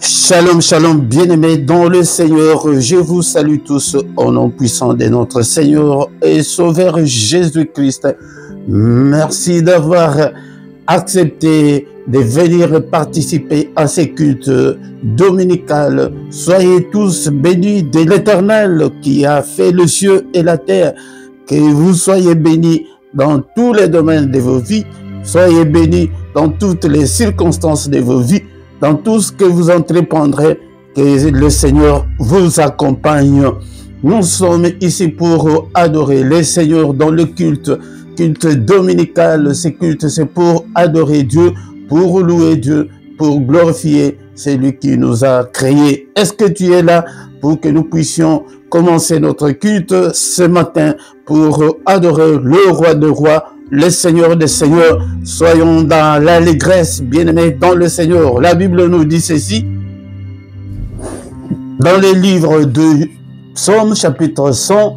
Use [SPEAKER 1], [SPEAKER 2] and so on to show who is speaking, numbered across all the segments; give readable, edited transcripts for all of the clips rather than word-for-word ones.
[SPEAKER 1] Shalom, shalom, bien-aimés dans le Seigneur. Je vous salue tous au nom puissant de notre Seigneur et Sauveur Jésus-Christ. Merci d'avoir accepté de venir participer à ces cultes dominicales. Soyez tous bénis de l'Éternel qui a fait le ciel et la terre. Que vous soyez bénis dans tous les domaines de vos vies. Soyez bénis dans toutes les circonstances de vos vies. Dans tout ce que vous entreprendrez, que le Seigneur vous accompagne. Nous sommes ici pour adorer le Seigneur dans le culte dominical. Ce culte, c'est pour adorer Dieu, pour louer Dieu, pour glorifier celui qui nous a créés. Est-ce que tu es là pour que nous puissions commencer notre culte ce matin pour adorer le Roi des Rois, le Seigneur des Seigneurs? Soyons dans l'allégresse, bien-aimés dans le Seigneur. La Bible nous dit ceci, dans le livre de Psaume, chapitre 100,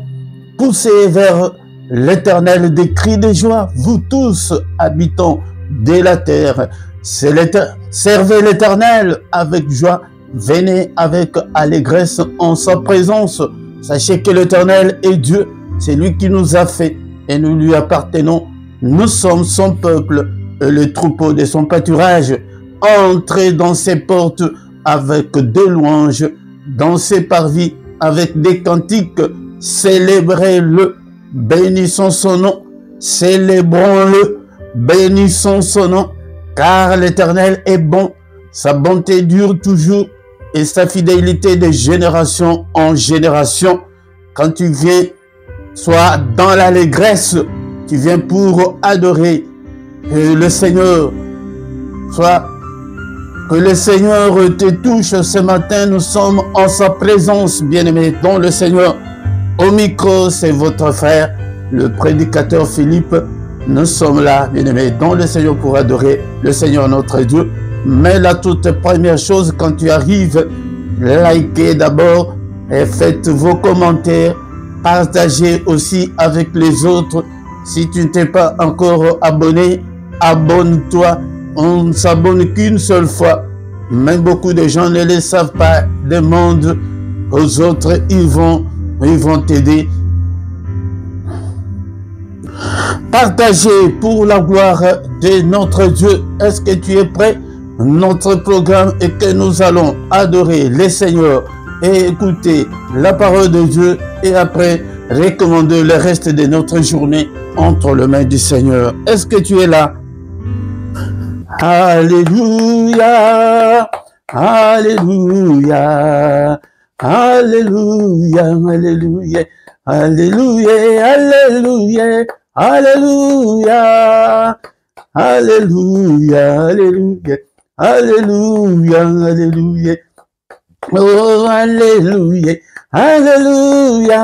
[SPEAKER 1] poussez vers l'Éternel des cris de joie, vous tous, habitants de la terre. Servez l'Éternel avec joie, venez avec allégresse en sa présence. Sachez que l'Éternel est Dieu, c'est lui qui nous a fait et nous lui appartenons. Nous sommes son peuple et le troupeau de son pâturage. Entrez dans ses portes avec des louanges, dans ses parvis avec des cantiques. Célébrez-le, bénissons son nom. Célébrons-le, bénissons son nom. Car l'Éternel est bon, sa bonté dure toujours et sa fidélité de génération en génération. Quand tu viens, sois dans l'allégresse. Tu viens pour adorer le Seigneur. Soit que le Seigneur te touche ce matin. Nous sommes en sa présence, bien-aimés dans le Seigneur. Au micro, c'est votre frère, le prédicateur Philippe. Nous sommes là, bien-aimés dans le Seigneur, pour adorer le Seigneur notre Dieu. Mais la toute première chose, quand tu arrives, likez d'abord et faites vos commentaires. Partagez aussi avec les autres. Si tu ne t'es pas encore abonné, abonne-toi. On ne s'abonne qu'une seule fois. Même beaucoup de gens ne le savent pas. Demande aux autres, ils vont t'aider. Partagez pour la gloire de notre Dieu. Est-ce que tu es prêt? Notre programme est que nous allons adorer le Seigneur et écouter la parole de Dieu et après recommander le reste de notre journée entre les mains du Seigneur. Est-ce que tu es là? Alléluia, alléluia, alléluia, alléluia, alléluia, alléluia, alléluia, alléluia, alléluia, alléluia, alléluia. Oh, alléluia, alléluia,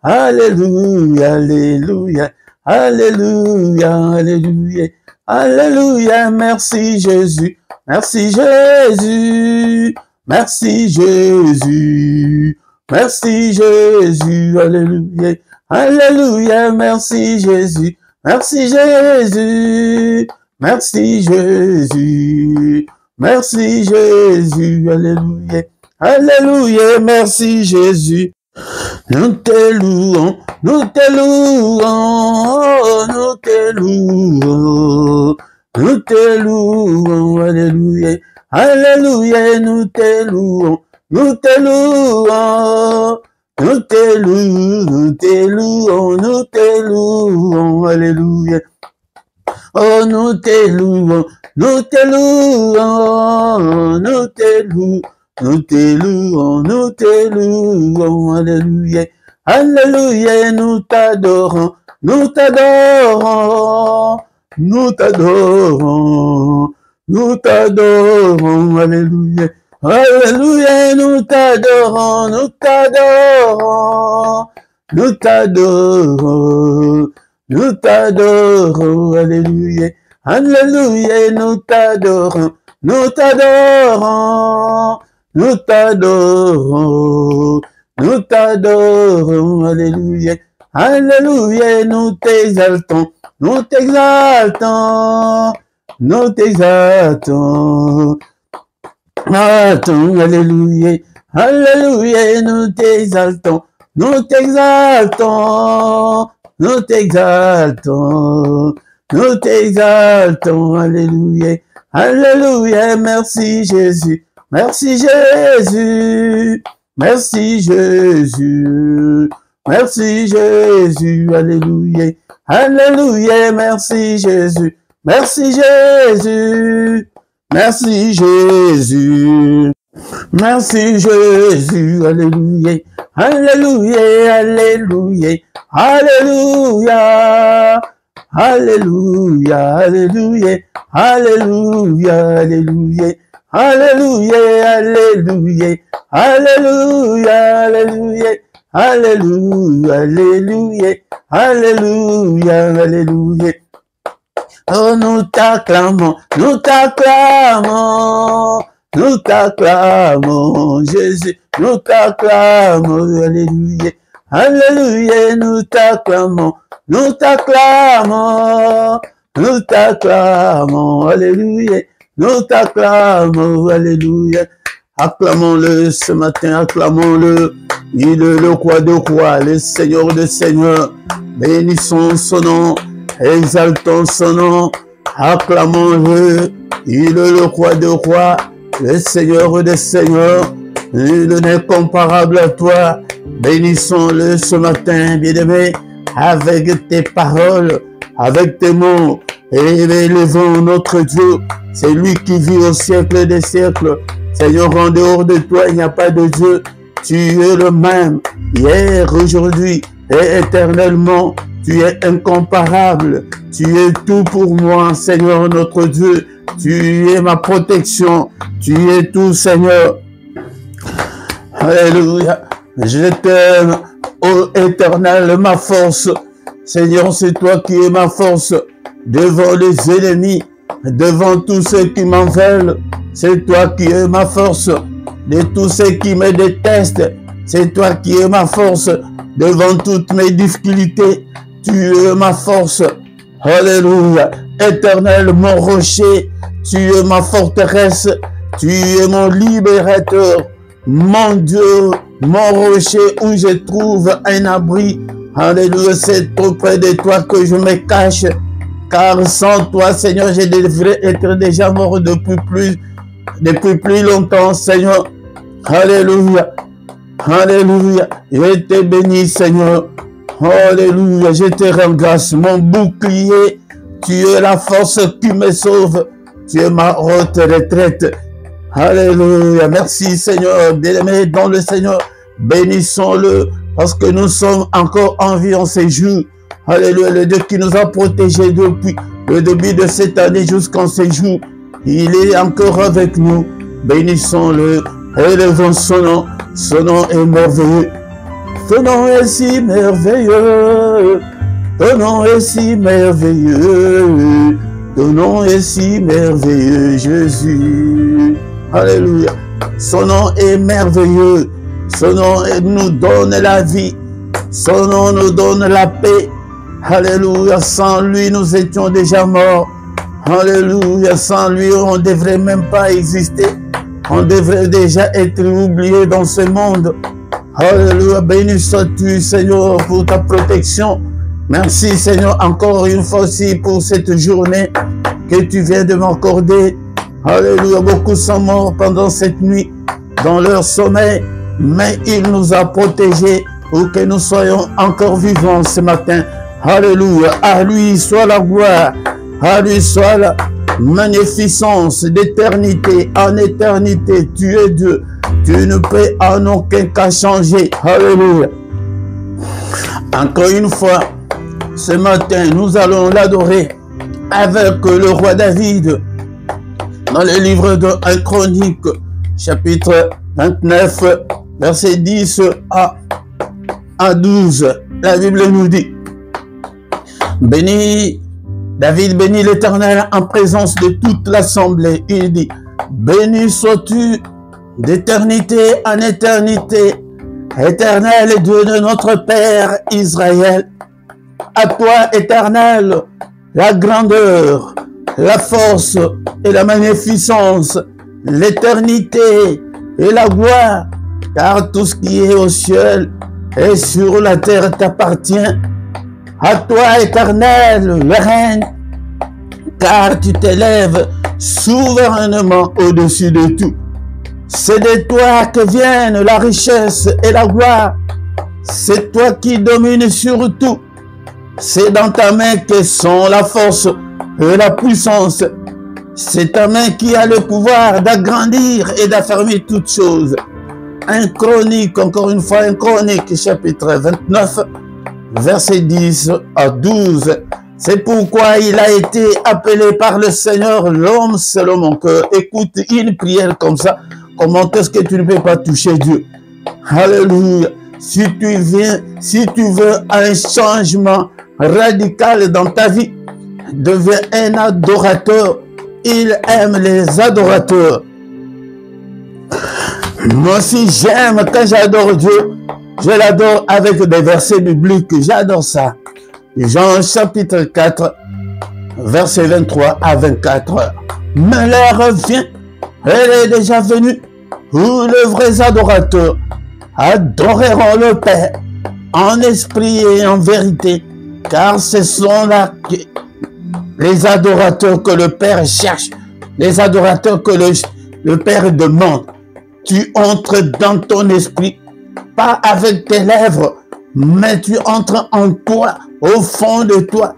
[SPEAKER 1] alléluia, alléluia, alléluia, alléluia, alléluia, alléluia. Merci Jésus, merci Jésus, merci Jésus, merci Jésus, alléluia, alléluia, merci Jésus, merci Jésus, merci Jésus. Merci Jésus, alléluia, alléluia, merci Jésus. Nous te louons, nous te louons, nous te louons, nous te louons, alléluia, alléluia, nous te louons, nous te louons, nous te louons, nous te louons, nous te louons, alléluia. Oh, nous te louons, nous te louons, nous te louons, nous te louons, nous te louons, alléluia, alléluia, nous t'adorons, nous t'adorons, nous t'adorons, nous t'adorons, alléluia, alléluia, nous t'adorons, nous t'adorons, nous t'adorons. Nous t'adorons, alléluia, alléluia, nous t'adorons, nous t'adorons, nous t'adorons, nous t'adorons, alléluia, alléluia, nous t'exaltons, nous t'exaltons, nous t'exaltons, Alléluia, alléluia, nous t'exaltons, nous t'exaltons, nous t'exaltons, nous t'exaltons, alléluia, alléluia, merci Jésus, merci Jésus, merci Jésus, merci Jésus, alléluia, alléluia, merci Jésus, merci Jésus, merci Jésus, merci Jésus, alléluia, alléluia, alléluia, alléluia, alléluia, alléluia, alléluia, alléluia, alléluia, alléluia, alléluia, alléluia, alléluia, alléluia, alléluia, alléluia. Oh, nous t'acclamons, nous t'acclamons, nous t'acclamons, Jésus, nous t'acclamons, alléluia, alléluia, nous t'acclamons, nous t'acclamons, nous t'acclamons, alléluia, nous t'acclamons, alléluia. Acclamons-le ce matin, acclamons-le, il est le roi de rois, le Seigneur de seigneurs, bénissons son nom, exaltons son nom, acclamons-le, il est le roi de rois, le Seigneur des seigneurs, il n'est comparable à toi, bénissons-le ce matin, bien-aimé, avec tes paroles, avec tes mots, et élevons notre Dieu, c'est lui qui vit au siècle des siècles. Seigneur, en dehors de toi, il n'y a pas de Dieu, tu es le même, hier, aujourd'hui, et éternellement, tu es incomparable, tu es tout pour moi, Seigneur notre Dieu, tu es ma protection, tu es tout, Seigneur. Alléluia, je t'aime, ô Éternel, ma force. Seigneur, c'est toi qui es ma force devant les ennemis, devant tous ceux qui m'en veulent. C'est toi qui es ma force de tous ceux qui me détestent. C'est toi qui es ma force devant toutes mes difficultés. Tu es ma force. Alléluia. Éternel, mon rocher, tu es ma forteresse. Tu es mon libérateur. Mon Dieu, mon rocher où je trouve un abri. Alléluia, c'est auprès de toi que je me cache. Car sans toi, Seigneur, je devrais être déjà mort depuis plus longtemps, Seigneur. Alléluia. Alléluia. Je te bénis, Seigneur. Alléluia. Je te rends grâce, mon bouclier. Tu es la force qui me sauve. Tu es ma haute retraite. Alléluia. Merci, Seigneur. Bien-aimé dans le Seigneur. Bénissons-le parce que nous sommes encore en vie en ces jours. Alléluia. Le Dieu qui nous a protégés depuis le début de cette année jusqu'en ces jours. Il est encore avec nous. Bénissons-le. Élevons son nom. Son nom est merveilleux. Ton nom est si merveilleux. Ton nom est si merveilleux. Ton nom est si merveilleux, Jésus. Alléluia. Son nom est merveilleux. Son nom nous donne la vie. Son nom nous donne la paix. Alléluia. Sans lui, nous étions déjà morts. Alléluia. Sans lui, on ne devrait même pas exister. On devrait déjà être oublié dans ce monde. Alléluia. Béni sois-tu, Seigneur, pour ta protection. Merci, Seigneur, encore une fois aussi pour cette journée que tu viens de m'accorder. Alléluia. Beaucoup sont morts pendant cette nuit dans leur sommeil, mais il nous a protégés pour que nous soyons encore vivants ce matin. Alléluia. À lui soit la gloire. À lui soit la magnificence d'éternité en éternité. Tu es Dieu. Tu ne peux en aucun cas changer. Alléluia. Encore une fois, ce matin, nous allons l'adorer avec le roi David dans le livre de 1 Chronique, chapitre 29, verset 10 à 12. La Bible nous dit: béni, David bénit l'Éternel en présence de toute l'assemblée. Il dit: béni sois-tu d'éternité en éternité, Éternel Dieu de notre Père Israël. À toi, Éternel, la grandeur, la force et la magnificence, l'éternité et la gloire, car tout ce qui est au ciel et sur la terre t'appartient. À toi, Éternel, le règne, car tu t'élèves souverainement au-dessus de tout. C'est de toi que viennent la richesse et la gloire. C'est toi qui domines sur tout. C'est dans ta main que sont la force et la puissance. C'est ta main qui a le pouvoir d'agrandir et d'affermir toutes choses. Un Chronique, encore une fois, un Chronique, chapitre 29, verset 10 à 12. C'est pourquoi il a été appelé par le Seigneur l'homme selon mon cœur. Écoute une prière comme ça. Comment est-ce que tu ne peux pas toucher Dieu? Alléluia. Si tu veux un changement radical dans ta vie, deviens un adorateur. Il aime les adorateurs. Moi aussi, j'aime quand j'adore Dieu. Je l'adore avec des versets bibliques. J'adore ça. Jean chapitre 4, verset 23 à 24. Mais l'heure vient, elle est déjà venue, où les vrais adorateurs adoreront le Père en esprit et en vérité, car ce sont là les adorateurs que le Père cherche, les adorateurs que le Père demande. Tu entres dans ton esprit, pas avec tes lèvres, mais tu entres en toi, au fond de toi.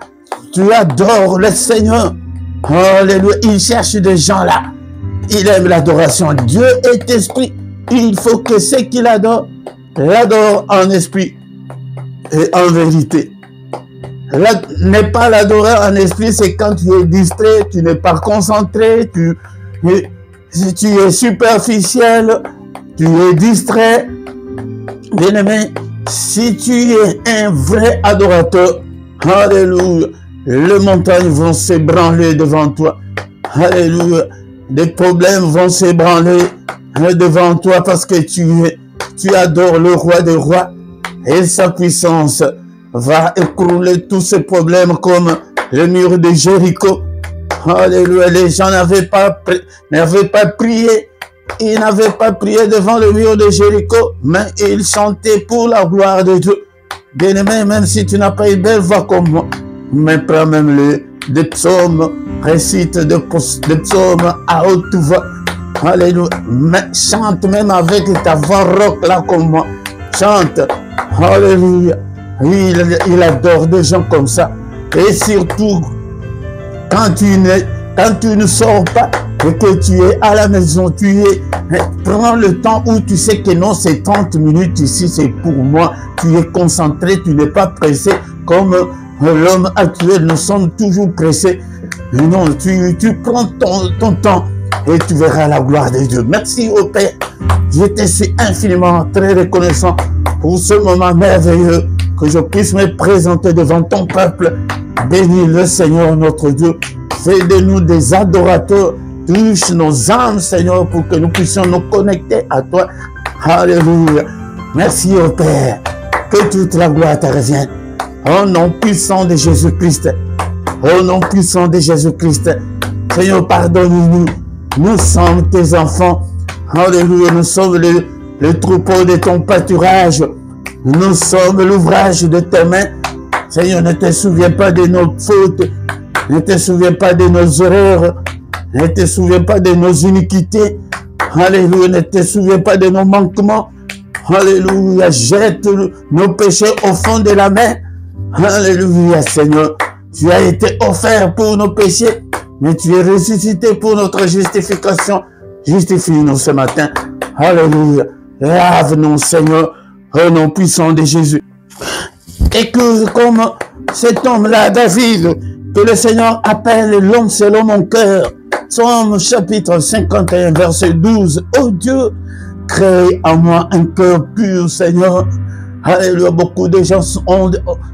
[SPEAKER 1] Tu adores le Seigneur. Alléluia. Il cherche des gens là. Il aime l'adoration. Dieu est esprit. Il faut que ceux qui l'adorent, l'adorent en esprit et en vérité. N'est pas l'adorer en esprit, c'est quand tu es distrait, tu n'es pas concentré, tu es superficiel, tu es distrait. Bien-aimé, si tu es un vrai adorateur, alléluia, les montagnes vont s'ébranler devant toi. Alléluia, des problèmes vont s'ébranler devant toi parce que tu adores le roi des rois et sa puissance va écrouler tous ces problèmes comme le mur de Jéricho. Alléluia, les gens n'avaient pas prié. Ils n'avaient pas prié devant le mur de Jéricho, mais ils chantaient pour la gloire de Dieu. Bien-aimé, même si tu n'as pas une belle voix comme moi, mais prends même des psaumes, récite des psaumes à haute voix. Alléluia. Mais chante même avec ta voix rock là comme moi. Chante. Alléluia. Il adore des gens comme ça. Et surtout, quand tu ne sors pas et que tu es à la maison, prends le temps où tu sais que non, c'est 30 minutes ici, c'est pour moi. Tu es concentré, tu n'es pas pressé comme l'homme actuel. Nous sommes toujours pressés. Non, tu prends ton temps et tu verras la gloire de Dieu. Merci au Père. Je te suis infiniment très reconnaissant pour ce moment merveilleux que je puisse me présenter devant ton peuple. Bénis le Seigneur notre Dieu. Fais de nous des adorateurs. Touche nos âmes, Seigneur, pour que nous puissions nous connecter à toi. Alléluia. Merci au Père. Que toute la gloire te revienne. Au nom puissant de Jésus-Christ. Au nom puissant de Jésus-Christ. Seigneur, pardonne-nous. Nous sommes tes enfants. Alléluia. Nous sommes le troupeau de ton pâturage. Nous sommes l'ouvrage de tes mains. Seigneur, ne te souviens pas de nos fautes. Ne te souviens pas de nos erreurs. Ne te souviens pas de nos iniquités. Alléluia. Ne te souviens pas de nos manquements. Alléluia. Jette nos péchés au fond de la mer. Alléluia, Seigneur. Tu as été offert pour nos péchés, mais tu es ressuscité pour notre justification. Justifie-nous ce matin. Alléluia. Lave-nous, Seigneur, au nom puissant de Jésus. Et que comme cet homme-là, David, que le Seigneur appelle l'homme selon mon cœur. Psaume chapitre 51, verset 12. Oh Dieu, crée en moi un cœur pur, Seigneur. Alléluia, beaucoup de gens ont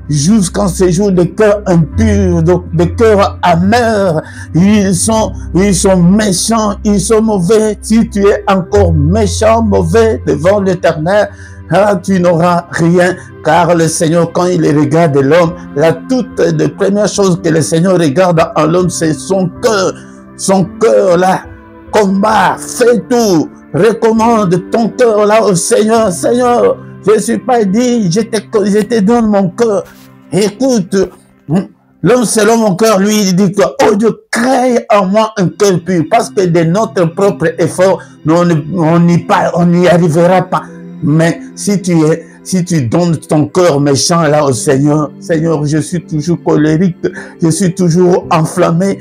[SPEAKER 1] jusqu'en ces jours des cœurs impurs, des cœurs amers. Ils sont méchants, ils sont mauvais. Si tu es encore méchant, mauvais devant l'Éternel, tu n'auras rien, car le Seigneur, quand il regarde l'homme, la toute de première chose que le Seigneur regarde en l'homme, c'est son cœur là. combat, fais tout, recommande ton cœur là au Seigneur. Seigneur, je ne suis pas dit, je te donne mon cœur. Écoute, l'homme selon mon cœur, lui, il dit que, oh Dieu, crée en moi un cœur pur, parce que de notre propre effort, on n'y arrivera pas. Mais si tu donnes ton cœur méchant là au Seigneur, Seigneur, je suis toujours colérique, je suis toujours enflammé,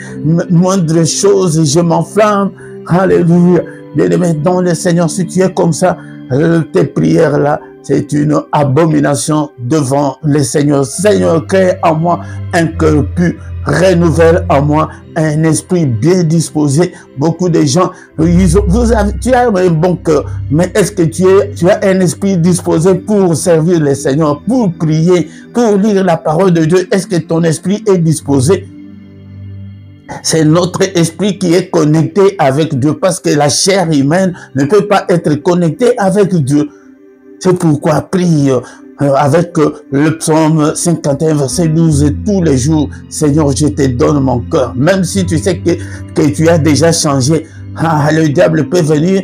[SPEAKER 1] moindre chose, je m'enflamme. Alléluia. Bien-aimé, dans le Seigneur, si tu es comme ça, tes prières là, c'est une abomination devant le Seigneur. Seigneur, crée en moi un cœur pur, renouvelle en moi un esprit bien disposé. Beaucoup de gens, tu as un bon cœur, mais est-ce que tu as un esprit disposé pour servir le Seigneur, pour prier, pour lire la parole de Dieu? Est-ce que ton esprit est disposé? C'est notre esprit qui est connecté avec Dieu, parce que la chair humaine ne peut pas être connectée avec Dieu. C'est pourquoi prie avec le psaume 51, verset 12, tous les jours, Seigneur, je te donne mon cœur. Même si tu sais que tu as déjà changé, le diable peut venir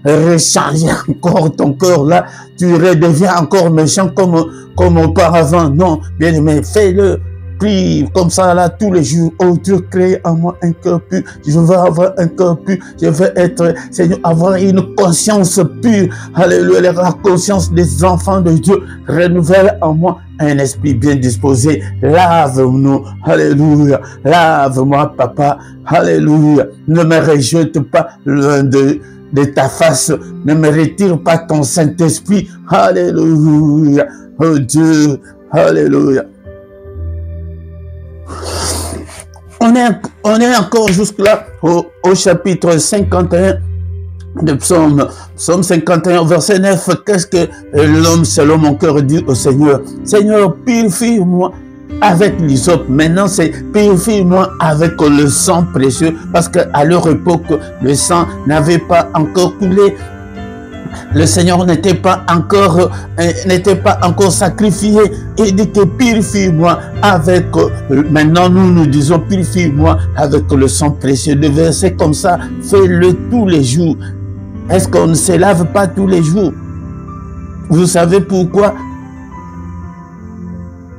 [SPEAKER 1] rechanger encore ton cœur là, tu redeviens encore méchant comme auparavant. Non, bien aimé, fais-le. Prie comme ça là tous les jours. Oh Dieu, crée en moi un cœur pur. Je veux avoir un cœur pur. Je veux être, Seigneur, avoir une conscience pure. Alléluia, la conscience des enfants de Dieu. Renouvelle en moi un esprit bien disposé. Lave-nous. Alléluia. Lave-moi, papa. Alléluia. Ne me rejette pas loin de ta face. Ne me retire pas ton Saint-Esprit. Alléluia. Oh Dieu. Alléluia. On est encore jusque-là au chapitre 51 de Psaume 51, verset 9. Qu'est-ce que l'homme selon mon cœur dit au Seigneur? Seigneur, purifie-moi avec l'hysope. Maintenant, c'est purifie-moi avec le sang précieux, parce qu'à leur époque, le sang n'avait pas encore coulé. Le Seigneur n'était pas encore sacrifié. Il dit que purifie-moi avec, maintenant nous disons purifie-moi avec le sang précieux. De versets comme ça, fais-le tous les jours. Est-ce qu'on ne se lave pas tous les jours? Vous savez pourquoi?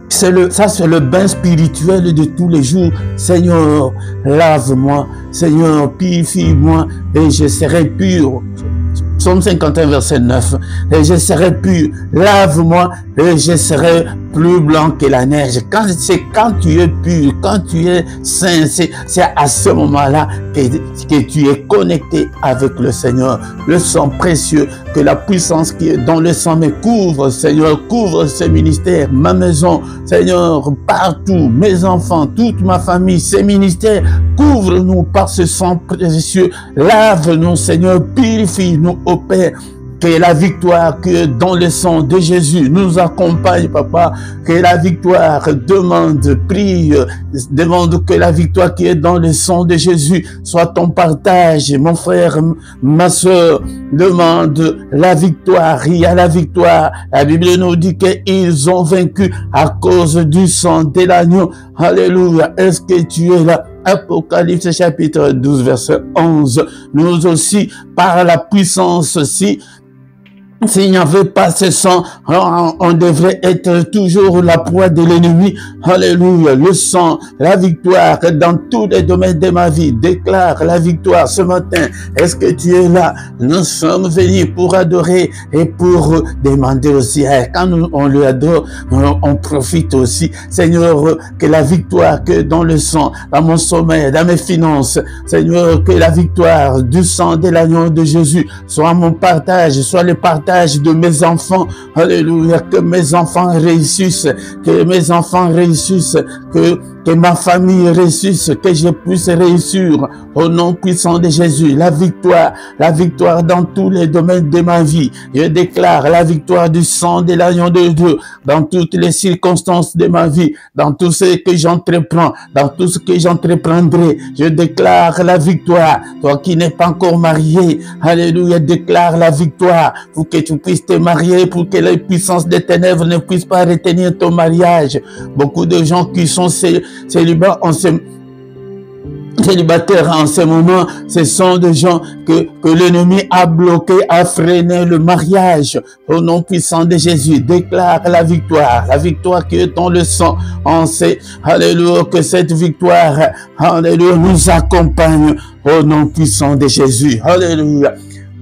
[SPEAKER 1] Ça c'est le bain spirituel de tous les jours. Seigneur, lave-moi. Seigneur, purifie-moi et je serai pur. Psaume 51, verset 9. Et je serai pur. Lave-moi et je serai plus blanc que la neige. C'est quand tu es pur, quand tu es saint, c'est à ce moment-là que tu es connecté avec le Seigneur. Le sang précieux, que la puissance qui est dans le sang me couvre, Seigneur, couvre ce ministère, ma maison, Seigneur, partout, mes enfants, toute ma famille, ces ministères, couvre-nous par ce sang précieux. Lave-nous, Seigneur, purifie-nous, ô Père. Que la victoire que dans le sang de Jésus nous accompagne, papa. Que la victoire prie, demande que la victoire qui est dans le sang de Jésus soit ton partage. Mon frère, ma soeur, demande la victoire. Il y a la victoire. La Bible nous dit qu'ils ont vaincu à cause du sang de l'agneau. Alléluia. Est-ce que tu es là? Apocalypse chapitre 12, verset 11. Nous aussi, par la puissance aussi, s'il n'y avait pas ce sang, on devrait être toujours la proie de l'ennemi. Alléluia. Le sang, la victoire dans tous les domaines de ma vie. Déclare la victoire ce matin. Est-ce que tu es là? Nous sommes venus pour adorer et pour demander aussi. Quand on lui adore, on profite aussi. Seigneur, que la victoire que dans le sang, dans mon sommeil, dans mes finances, Seigneur, que la victoire du sang de l'agneau de Jésus soit mon partage, soit le partage de mes enfants. Alléluia. Que mes enfants réussissent, que mes enfants réussissent, que ma famille réussisse, que je puisse réussir au nom puissant de Jésus. La victoire dans tous les domaines de ma vie. Je déclare la victoire du sang de l'agneau de Dieu dans toutes les circonstances de ma vie, dans tout ce que j'entreprends, dans tout ce que j'entreprendrai. Je déclare la victoire. Toi qui n'es pas encore marié, alléluia, déclare la victoire pour que tu puisses te marier, pour que les puissances des ténèbres ne puissent pas retenir ton mariage. Beaucoup de gens qui sont célibats, célibataires en ce moment, ce sont des gens que l'ennemi a bloqué, a freiné le mariage. Au nom puissant de Jésus, déclare la victoire qui est dans le sang. On sait, alléluia, que cette victoire, alléluia, nous accompagne au nom puissant de Jésus. Alléluia.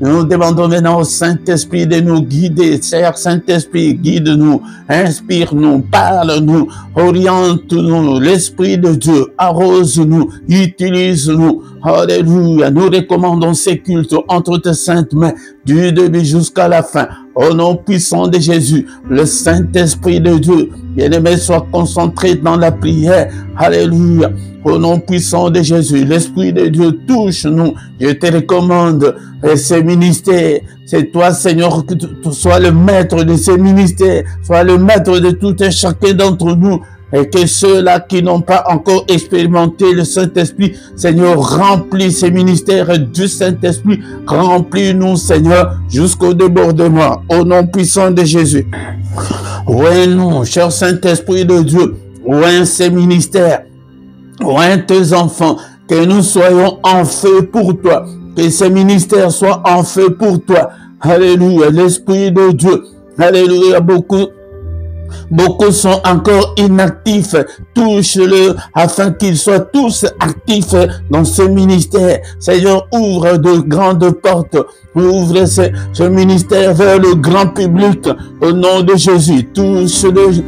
[SPEAKER 1] Nous demandons maintenant au Saint-Esprit de nous guider. Cher Saint-Esprit, guide-nous, inspire-nous, parle-nous, oriente-nous. L'Esprit de Dieu, arrose-nous, utilise-nous. Alléluia. Nous recommandons ces cultes entre tes saintes mains, du début jusqu'à la fin. Au nom puissant de Jésus, le Saint-Esprit de Dieu, bien-aimé, soit concentré dans la prière. Alléluia. Au nom puissant de Jésus, l'Esprit de Dieu, touche-nous. Je te recommande ces ministères. C'est toi, Seigneur, que tu sois le maître de ces ministères. Sois le maître de tout et chacun d'entre nous. Et que ceux-là qui n'ont pas encore expérimenté le Saint-Esprit, Seigneur, remplis ces ministères du Saint-Esprit. Remplis-nous, Seigneur, jusqu'au débordement. Au nom puissant de Jésus. Ouais, non, cher Saint-Esprit de Dieu. Ouais, ces ministères. Ouais, tes enfants. Que nous soyons en feu pour toi. Que ces ministères soient en feu pour toi. Alléluia. L'Esprit de Dieu. Alléluia. Beaucoup sont encore inactifs. Touche-le afin qu'ils soient tous actifs dans ce ministère. Seigneur, ouvre de grandes portes. Ouvre ce ministère vers le grand public. Au nom de Jésus, touche-nous.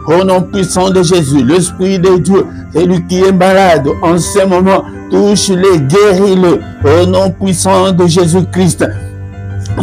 [SPEAKER 1] Au nom puissant de Jésus, l'Esprit de Dieu, celui qui est malade en ce moment, touche-les, guéris-le. Au nom puissant de Jésus-Christ.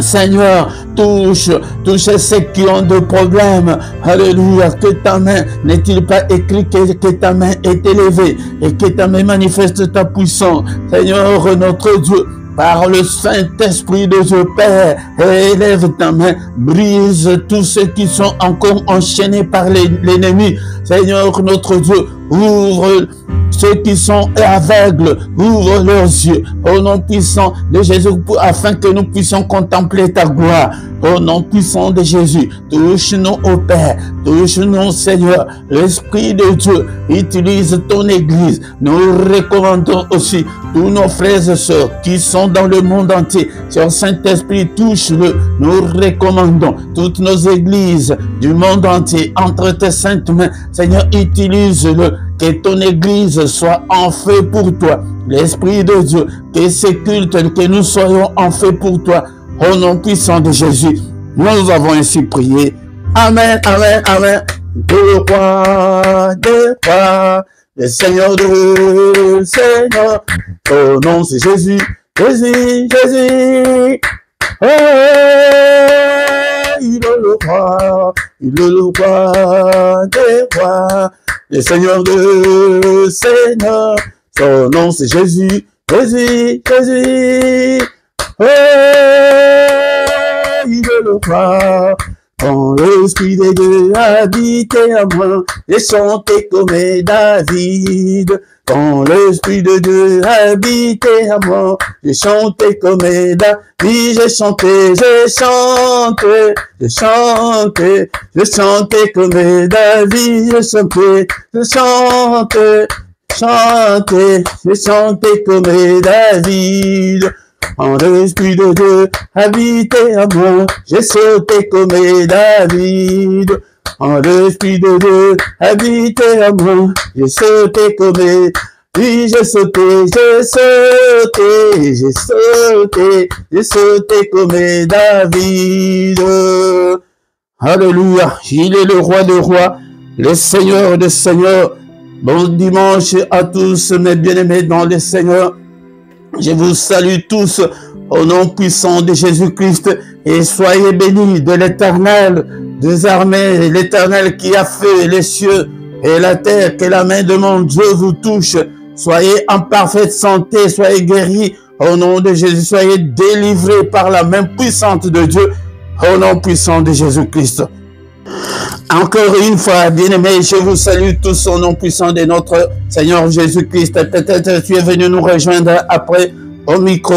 [SPEAKER 1] Seigneur, touche ceux qui ont des problèmes. Alléluia. Que ta main, n'est-il pas écrit que ta main est élevée et que ta main manifeste ta puissance. Seigneur, notre Dieu, par le Saint-Esprit de Dieu, Père, élève ta main, brise tous ceux qui sont encore enchaînés par l'ennemi. Seigneur, notre Dieu, ouvre ceux qui sont aveugles, ouvre leurs yeux, au nom puissant de Jésus, afin que nous puissions contempler ta gloire. Au nom puissant de Jésus, touche-nous au Père, touche-nous, Seigneur. L'Esprit de Dieu, utilise ton Église. Nous recommandons aussi tous nos frères et sœurs qui sont dans le monde entier. Seigneur Saint-Esprit, touche-le. Nous recommandons toutes nos églises du monde entier entre tes saintes mains. Seigneur, utilise-le. Que ton Église soit en feu pour toi. L'Esprit de Dieu, que ces cultes, que nous soyons en feu pour toi. Au nom puissant de Jésus, nous avons ainsi prié. Amen, amen, amen. Le roi des rois, le Seigneur de Seigneur. Ton nom c'est Jésus, Jésus, Jésus. Oh, il est le roi des rois, le Seigneur de Seigneur. Son nom c'est Jésus, Jésus, Jésus. Oh, il est le roi. Quand l'Esprit de Dieu habitait à moi, j'ai chanté comme David. Quand l'Esprit de Dieu habitait à moi, j'ai chanté comme David. J'ai chanté comme David. J'ai chanté comme David. Quand l'Esprit de Dieu habitait à moi, j'ai sauté comme David. Quand l'Esprit de Dieu habitait à moi, j'ai sauté comme David. Oui, j'ai sauté comme David. Alléluia. Il est le roi des rois, le Seigneur des seigneurs. Bon dimanche à tous mes bien-aimés dans le Seigneur. Je vous salue tous au nom puissant de Jésus-Christ et soyez bénis de l'Éternel des armées, l'Éternel qui a fait les cieux et la terre, que la main de mon Dieu vous touche. Soyez en parfaite santé, soyez guéris au nom de Jésus, soyez délivrés par la main puissante de Dieu au nom puissant de Jésus-Christ. Encore une fois, bien-aimés, je vous salue tous au nom puissant de notre Seigneur Jésus-Christ. Peut-être tu es venu nous rejoindre après au micro.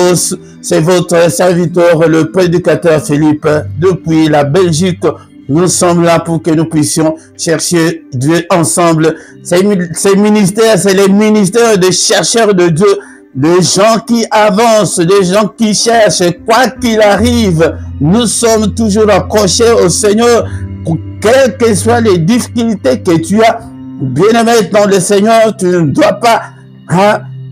[SPEAKER 1] C'est votre serviteur, le prédicateur Philippe, depuis la Belgique. nous sommes là pour que nous puissions chercher Dieu ensemble. Ces ministères, c'est les ministères de chercheurs de Dieu, des gens qui avancent, des gens qui cherchent, quoi qu'il arrive. Nous sommes toujours accrochés au Seigneur, quelles que soient les difficultés que tu as. Bien-aimé dans le Seigneur, tu ne dois pas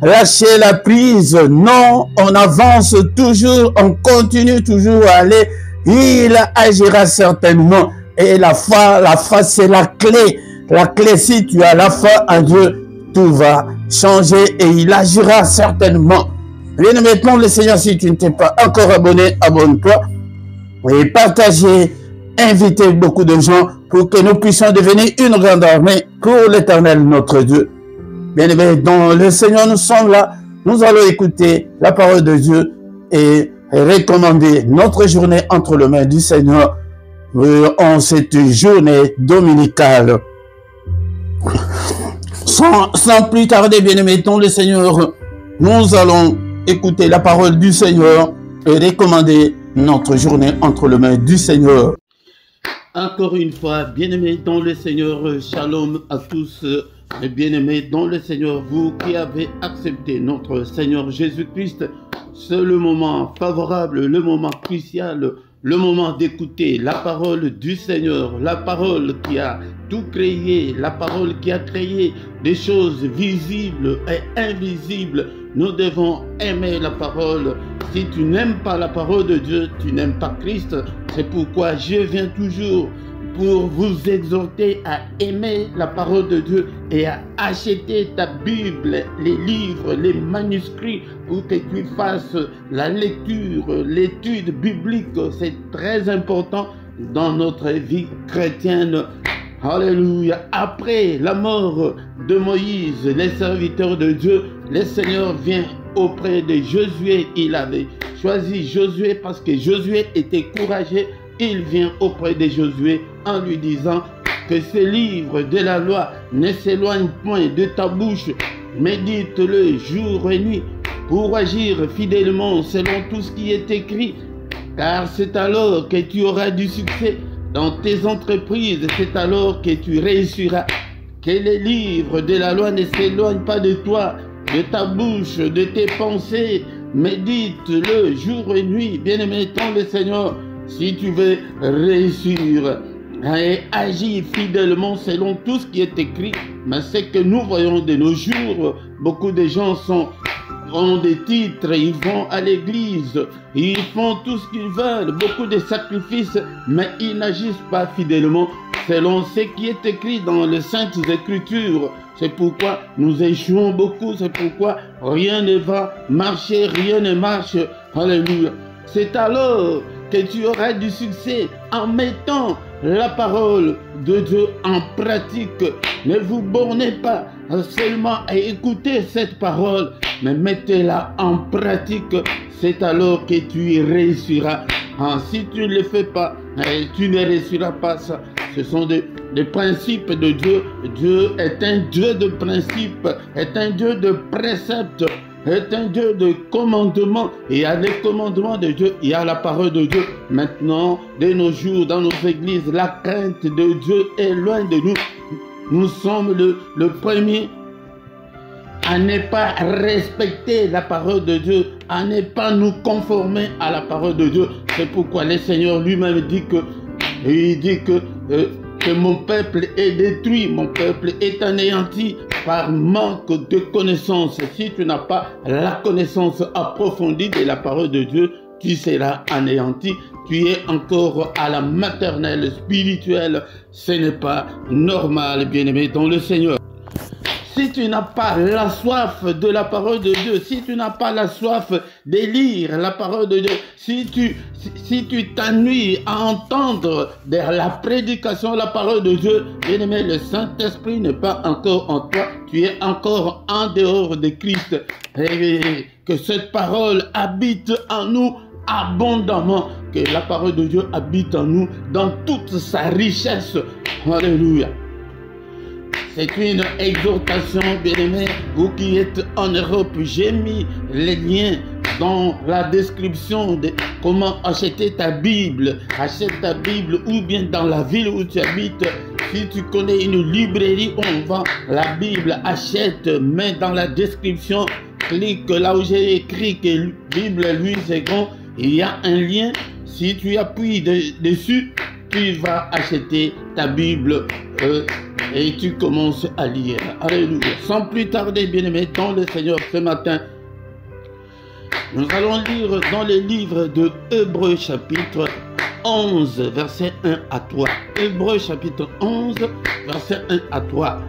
[SPEAKER 1] lâcher la prise. Non, on avance toujours, on continue toujours à aller. Il agira certainement. Et la foi c'est la clé. La clé, si tu as la foi en Dieu, tout va changer et il agira certainement. Bien maintenant, le Seigneur, si tu ne t'es pas encore abonné, abonne-toi et partagez, invitez beaucoup de gens pour que nous puissions devenir une grande armée pour l'Éternel, notre Dieu. Bien aimé, dans le Seigneur, nous sommes là. Nous allons écouter la parole de Dieu et recommander notre journée entre les mains du Seigneur en cette journée dominicale. Sans plus tarder, bien-aimés, dans le Seigneur, nous allons écouter la parole du Seigneur et recommander notre journée entre les mains du Seigneur. Encore une fois, bien-aimés dans le Seigneur, shalom à tous, bien-aimés dans le Seigneur, vous qui avez accepté notre Seigneur Jésus-Christ, c'est le moment favorable, le moment crucial, le moment d'écouter la parole du Seigneur, la parole qui a tout créé, la parole qui a créé des choses visibles et invisibles. Nous devons aimer la parole. Si tu n'aimes pas la parole de Dieu, tu n'aimes pas Christ. C'est pourquoi je viens toujours pour vous exhorter à aimer la parole de Dieu et à acheter ta Bible, les livres, les manuscrits pour que tu fasses la lecture, l'étude biblique. C'est très important dans notre vie chrétienne. Alléluia. Après la mort de Moïse, les serviteurs de Dieu, le Seigneur vient auprès de Josué. Il avait choisi Josué parce que Josué était courageux. Il vient auprès de Josué en lui disant que ce livre de la loi ne s'éloigne point de ta bouche. Médite-le jour et nuit pour agir fidèlement selon tout ce qui est écrit. Car c'est alors que tu auras du succès dans tes entreprises, c'est alors que tu réussiras. Que les livres de la loi ne s'éloignent pas de toi, de ta bouche, de tes pensées. Médite-le jour et nuit. Bien-aimé dans le Seigneur, si tu veux réussir et agir fidèlement selon tout ce qui est écrit, mais c'est que nous voyons de nos jours, beaucoup de gens ont des titres, ils vont à l'église, ils font tout ce qu'ils veulent, beaucoup de sacrifices, mais ils n'agissent pas fidèlement selon ce qui est écrit dans les Saintes Écritures. C'est pourquoi nous échouons beaucoup, c'est pourquoi rien ne va marcher, rien ne marche. Alléluia. C'est alors que tu auras du succès en mettant la parole de Dieu en pratique. Ne vous bornez pas seulement à écouter cette parole, mais mettez-la en pratique. C'est alors que tu réussiras. Si tu ne le fais pas, tu ne réussiras pas ça. Ce sont des principes de Dieu. Dieu est un Dieu de principes, est un Dieu de préceptes, est un Dieu de commandements. Et il y a les commandements de Dieu, il y a la parole de Dieu. Maintenant, de nos jours, dans nos églises, la crainte de Dieu est loin de nous. Nous sommes le premier à ne pas respecter la parole de Dieu, à ne pas nous conformer à la parole de Dieu. C'est pourquoi le Seigneur lui-même dit que mon peuple est détruit, mon peuple est anéanti par manque de connaissance. Si tu n'as pas la connaissance approfondie de la parole de Dieu, tu seras anéanti. Tu es encore à la maternelle spirituelle. Ce n'est pas normal, bien-aimé dans le Seigneur. Si tu n'as pas la soif de la parole de Dieu, si tu n'as pas la soif de lire la parole de Dieu, si tu t'ennuies à entendre la prédication de la parole de Dieu, bien aimé, le Saint-Esprit n'est pas encore en toi, tu es encore en dehors de Christ. Et que cette parole habite en nous abondamment, que la parole de Dieu habite en nous dans toute sa richesse. Alléluia. C'est une exhortation, bien-aimés, vous qui êtes en Europe, j'ai mis les liens dans la description de comment acheter ta Bible. Achète ta Bible ou bien dans la ville où tu habites. Si tu connais une librairie où on vend la Bible, achète, mets dans la description, clique là où j'ai écrit que Bible Louis II, il y a un lien. Si tu appuies dessus, tu vas acheter ta Bible et tu commences à lire. Alléluia. Sans plus tarder, bien-aimés, dans le Seigneur, ce matin, nous allons lire dans le livre de Hébreux chapitre 11, verset 1 à 3. Hébreux chapitre 11, verset 1 à 3.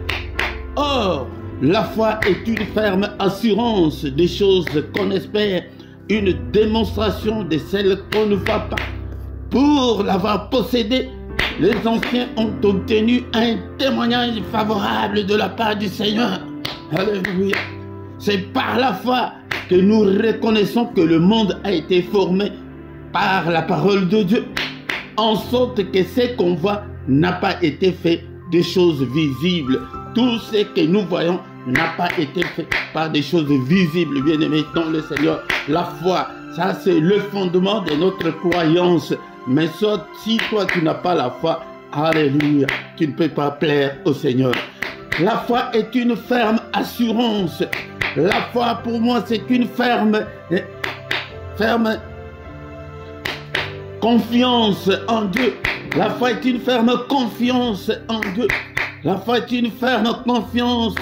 [SPEAKER 1] Or, la foi est une ferme assurance des choses qu'on espère, une démonstration de celles qu'on ne voit pas. Pour l'avoir possédée, les anciens ont obtenu un témoignage favorable de la part du Seigneur. Alléluia. C'est par la foi que nous reconnaissons que le monde a été formé par la parole de Dieu, en sorte que ce qu'on voit n'a pas été fait de choses visibles. Tout ce que nous voyons n'a pas été fait par des choses visibles, bien-aimés dans le Seigneur. La foi, ça c'est le fondement de notre croyance. Mais soit si toi tu n'as pas la foi, alléluia, tu ne peux pas plaire au Seigneur. La foi est une ferme assurance. La foi pour moi c'est une ferme confiance en Dieu. La foi est une ferme confiance en Dieu. La foi est une ferme confiance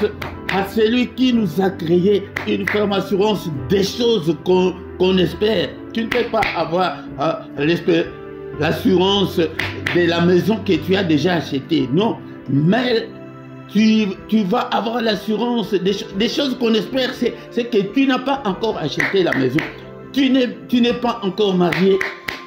[SPEAKER 1] à celui qui nous a créé, une ferme assurance des choses qu'on espère. Tu ne peux pas avoir l'assurance de la maison que tu as déjà achetée. Non, mais tu vas avoir l'assurance des choses qu'on espère, c'est que tu n'as pas encore acheté la maison. Tu n'es pas encore marié.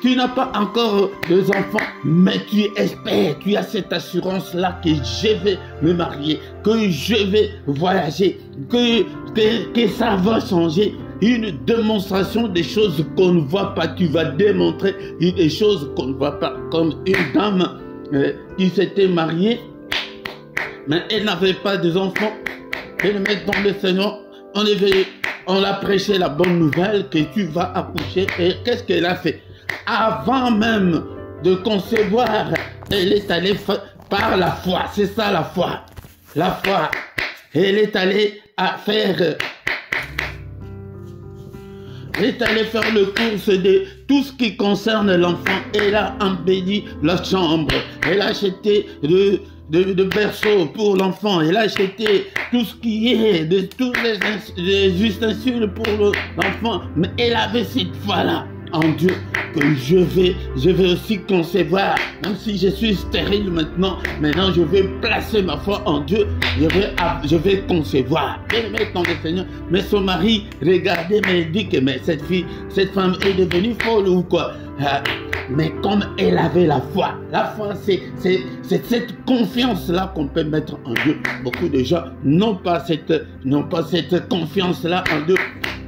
[SPEAKER 1] Tu n'as pas encore deux enfants, mais tu espères, tu as cette assurance-là que je vais me marier, que je vais voyager, que ça va changer. Une démonstration des choses qu'on ne voit pas. Tu vas démontrer des choses qu'on ne voit pas. Comme une dame qui s'était mariée, mais elle n'avait pas d'enfants. Elle met dans le Seigneur, on a prêché la bonne nouvelle que tu vas accoucher. Et qu'est-ce qu'elle a fait? Avant même de concevoir, elle est allée par la foi. C'est ça la foi. La foi. Elle est allée faire le course de tout ce qui concerne l'enfant. Elle a embelli la chambre. Elle a acheté de berceaux pour l'enfant. Elle a acheté tout ce qui est, de tous les ustensiles pour l'enfant. Mais elle avait cette foi-là en Dieu, que je vais aussi concevoir, même si je suis stérile maintenant je vais placer ma foi en Dieu, je vais concevoir. Elle met dans le Seigneur. Mais son mari regardait, mais il dit que mais cette femme est devenue folle ou quoi? Mais comme elle avait la foi c'est cette confiance-là qu'on peut mettre en Dieu. Beaucoup de gens n'ont pas cette confiance-là en Dieu.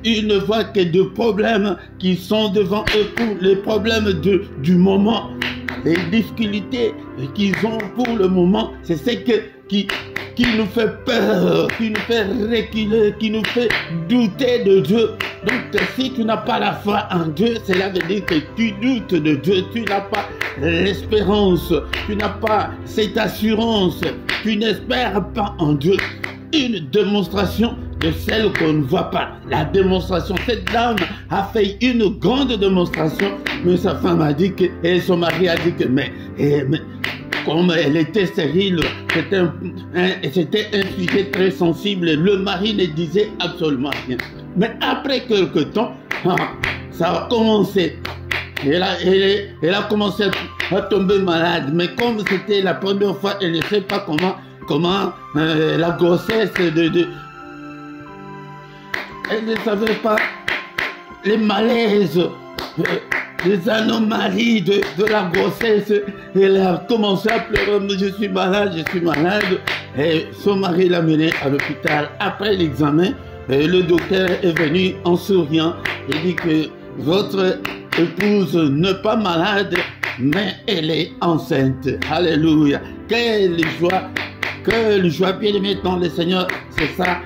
[SPEAKER 1] Ils ne voient que des problèmes qui sont devant eux, pour les problèmes du moment. Les difficultés qu'ils ont pour le moment, c'est ce qui nous fait peur, qui nous fait reculer, qui nous fait douter de Dieu. Donc si tu n'as pas la foi en Dieu, cela veut dire que tu doutes de Dieu, tu n'as pas l'espérance, tu n'as pas cette assurance, tu n'espères pas en Dieu. Une démonstration de celle qu'on ne voit pas. La démonstration, cette dame a fait une grande démonstration, mais sa femme a dit que, et son mari a dit que, mais comme elle était stérile, c'était un sujet très sensible, le mari ne disait absolument rien. Mais après quelque temps, ça a commencé. Elle a commencé à tomber malade, mais comme c'était la première fois, elle ne sait pas comment la grossesse elle ne savait pas les malaises, les anomalies de la grossesse. Elle a commencé à pleurer, je suis malade. Et son mari l'a menée à l'hôpital. Après l'examen, le docteur est venu en souriant et dit que votre épouse n'est pas malade, mais elle est enceinte. Alléluia. Quelle joie Quelle joie, bien-aimé dans le Seigneur. C'est ça,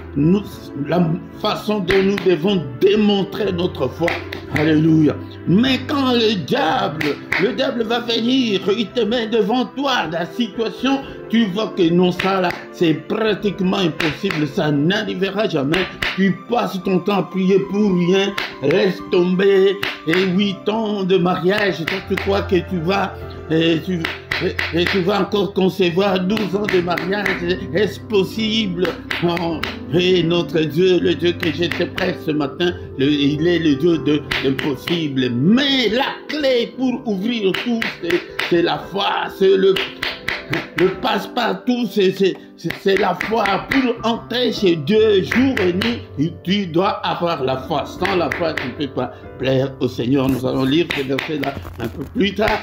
[SPEAKER 1] la façon dont nous devons démontrer notre foi. Alléluia. Mais quand le diable va venir, il te met devant toi la situation, tu vois que non, ça là, c'est pratiquement impossible, ça n'arrivera jamais. Tu passes ton temps à prier pour rien, laisse tomber, et 8 ans de mariage, toi tu crois que tu vas, et tu vas encore concevoir 12 ans de mariage, est-ce possible? Oh, et notre Dieu, le Dieu que j'étais prêt ce matin, il est le Dieu de l'impossible. Mais la clé pour ouvrir tout, c'est la foi, c'est le passe-partout, c'est la foi. Pour entrer chez Dieu jour et nuit, tu dois avoir la foi. Sans la foi, tu ne peux pas plaire au Seigneur. Nous allons lire ces versets-là un peu plus tard.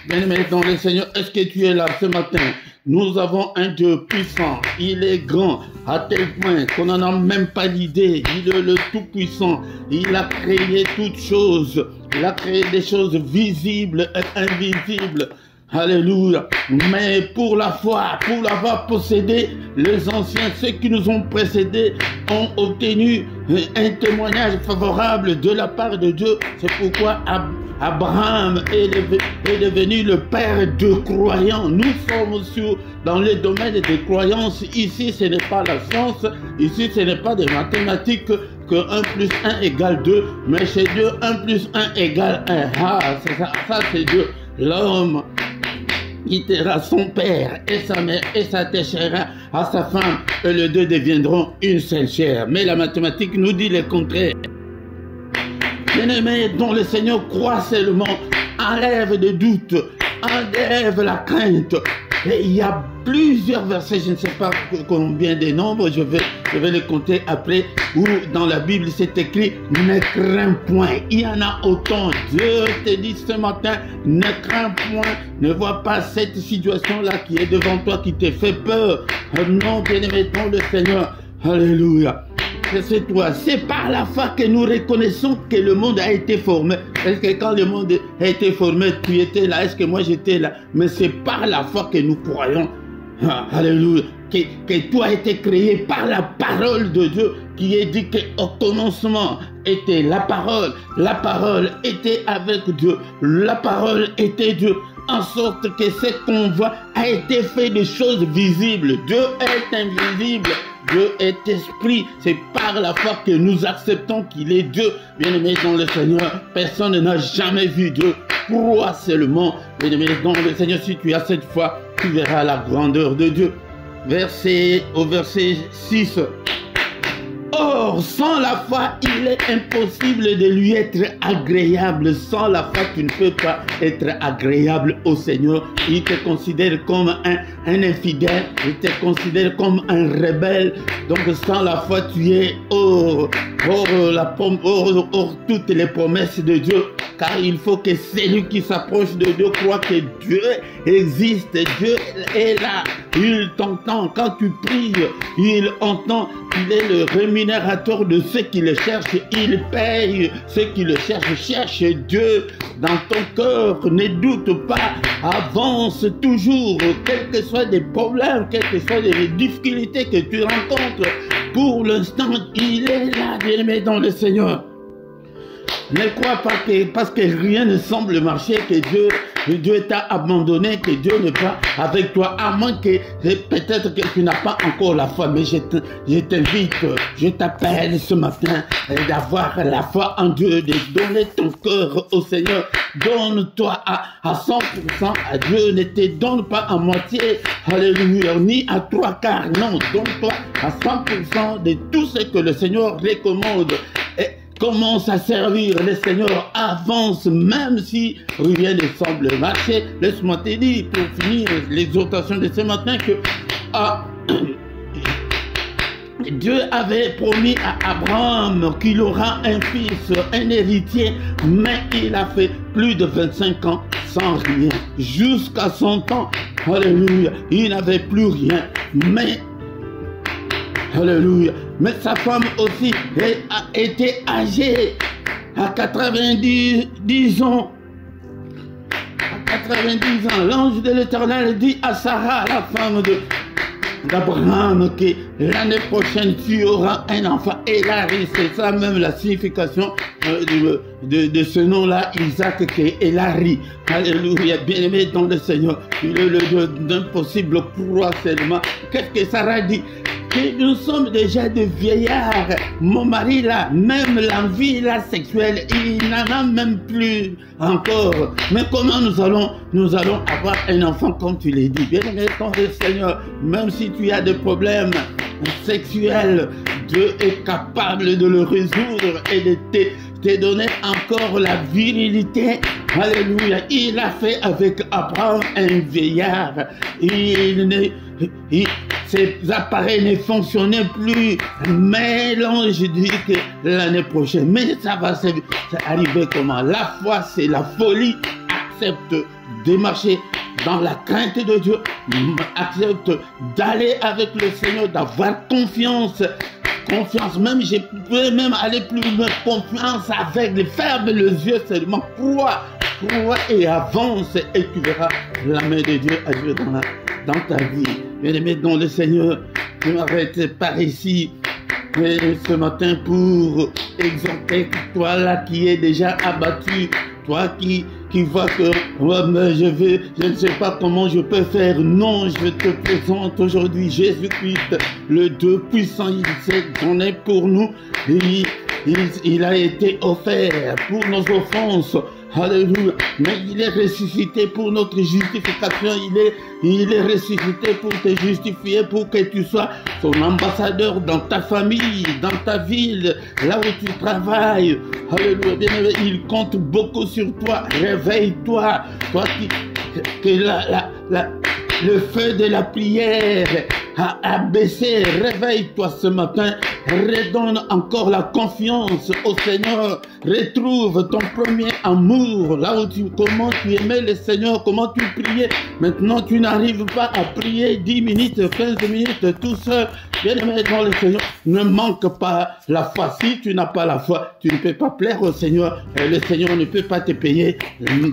[SPEAKER 1] Bien-aimé dans le Seigneur, est-ce que tu es là ce matin? Nous avons un Dieu puissant, il est grand, à tel point qu'on n'en a même pas l'idée. Il est le Tout-Puissant, il a créé toutes choses, il a créé des choses visibles et invisibles. Alléluia. Mais pour la foi, pour l'avoir possédé, les anciens, ceux qui nous ont précédés, ont obtenu un témoignage favorable de la part de Dieu. C'est pourquoi Abraham est devenu le père de croyants. Nous sommes dans le domaine des croyances. Ici, ce n'est pas la science. Ici, ce n'est pas des mathématiques que 1 plus 1 égale 2. Mais chez Dieu, 1 plus 1 égale 1. Ah, c'est ça, c'est Dieu. L'homme quittera son père et sa mère et s'attachera à sa femme et les deux deviendront une seule chair. Mais la mathématique nous dit le contraire. Bien-aimé, dont le Seigneur croit seulement, enlève des doutes, enlève la crainte. Et il y a plusieurs versets, je ne sais pas combien de nombres, je vais les compter après, où dans la Bible c'est écrit « Ne crains point ». Il y en a autant. Dieu te dit ce matin « Ne crains point ». Ne vois pas cette situation-là qui est devant toi, qui te fait peur. Non, bien-aimé, dans le Seigneur. Alléluia. C'est toi, c'est par la foi que nous reconnaissons que le monde a été formé. Est-ce que quand le monde a été formé, tu étais là? Est-ce que moi j'étais là? Mais c'est par la foi que nous croyons. Alléluia. Que tout a été créé par la parole de Dieu, qui est dit qu'au commencement était la parole était avec Dieu, la parole était Dieu, en sorte que ce qu'on voit a été fait de choses visibles. Dieu est invisible. Dieu est esprit, c'est par la foi que nous acceptons qu'il est Dieu. Bien-aimé dans le Seigneur, personne n'a jamais vu Dieu. Crois seulement, bien-aimé dans le Seigneur, si tu as cette foi, tu verras la grandeur de Dieu. Au verset 6. Or, sans la foi, il est impossible de lui être agréable. Sans la foi, tu ne peux pas être agréable au Seigneur. Il te considère comme un infidèle. Il te considère comme un rebelle. Donc, sans la foi, tu es hors toutes les promesses de Dieu. Car il faut que celui qui s'approche de Dieu croit que Dieu existe. Dieu est là. Il t'entend. Quand tu pries, il entend. Il est le rémunérateur de ceux qui le cherchent. Il paye ceux qui le cherchent. Cherche Dieu dans ton cœur. Ne doute pas. Avance toujours. Quels que soient les problèmes, quelles que soient les difficultés que tu rencontres. Pour l'instant, il est là, bien-aimé dans le Seigneur. Ne crois pas que parce que rien ne semble marcher, que Dieu t'a abandonné, que Dieu n'est pas avec toi, à moins que peut-être que tu n'as pas encore la foi. Mais je t'invite, je t'appelle ce matin d'avoir la foi en Dieu, de donner ton cœur au Seigneur. Donne-toi à 100% à Dieu, ne te donne pas à moitié, alléluia, ni à 3/4, non, donne-toi à 100% de tout ce que le Seigneur recommande. Et commence à servir le Seigneur, avance, même si rien ne semble marcher. Laisse-moi te dire, pour finir l'exhortation de ce matin, que Dieu avait promis à Abraham qu'il aura un fils, un héritier, mais il a fait plus de 25 ans sans rien. Jusqu'à son temps, alléluia, il n'avait plus rien, mais alléluia. Mais sa femme aussi a été âgée à 90 ans. À 90 ans, l'ange de l'Éternel dit à Sarah, la femme d'Abraham que l'année prochaine tu auras un enfant. Elari, c'est ça même la signification de ce nom-là, Isaac, qui est Elari. Alléluia, bien-aimé dans le Seigneur. Il est le Dieu d'impossible croix seulement. Qu'est-ce que Sarah dit? Que nous sommes déjà des vieillards. Mon mari là, même l'envie là sexuelle, il n'en a même plus encore. Mais comment nous allons avoir un enfant comme tu l'as dit? Bien-aimé dans le Seigneur, même si tu as des problèmes sexuels, Dieu est capable de le résoudre et de te donner encore la virilité. Alléluia. Il a fait avec Abraham un vieillard. Ses appareils ne fonctionnaient plus. Mais l'ange dit que l'année prochaine, mais ça va arriver comment? La foi, c'est la folie. Accepte de marcher dans la crainte de Dieu. Accepte d'aller avec le Seigneur, d'avoir confiance. Confiance, même je peux même aller plus loin. Confiance avec, ferme les yeux seulement. Crois et avance et tu verras la main de Dieu agir dans ta vie. Bien-aimé dans le Seigneur, je m'arrête par ici ce matin pour exhorter toi là qui est déjà abattu, toi qui vois que je ne sais pas comment je peux faire. Non, je te présente aujourd'hui Jésus-Christ, le Dieu puissant. Il s'est donné pour nous. Il a été offert pour nos offenses. Alléluia. Mais il est ressuscité pour notre justification. Il est ressuscité pour te justifier, pour que tu sois son ambassadeur dans ta famille, dans ta ville, là où tu travailles. Alléluia. Bien-aimé, il compte beaucoup sur toi. Réveille-toi. Toi que le feu de la prière a baissé. Réveille-toi ce matin. Redonne encore la confiance au Seigneur. Retrouve ton premier amour. Là où comment tu aimais le Seigneur, comment tu priais. Maintenant, tu n'arrives pas à prier 10 minutes, 15 minutes tout seul. Bien-aimé dans le Seigneur, ne manque pas la foi. Si tu n'as pas la foi, tu ne peux pas plaire au Seigneur. Et le Seigneur ne peut pas te payer.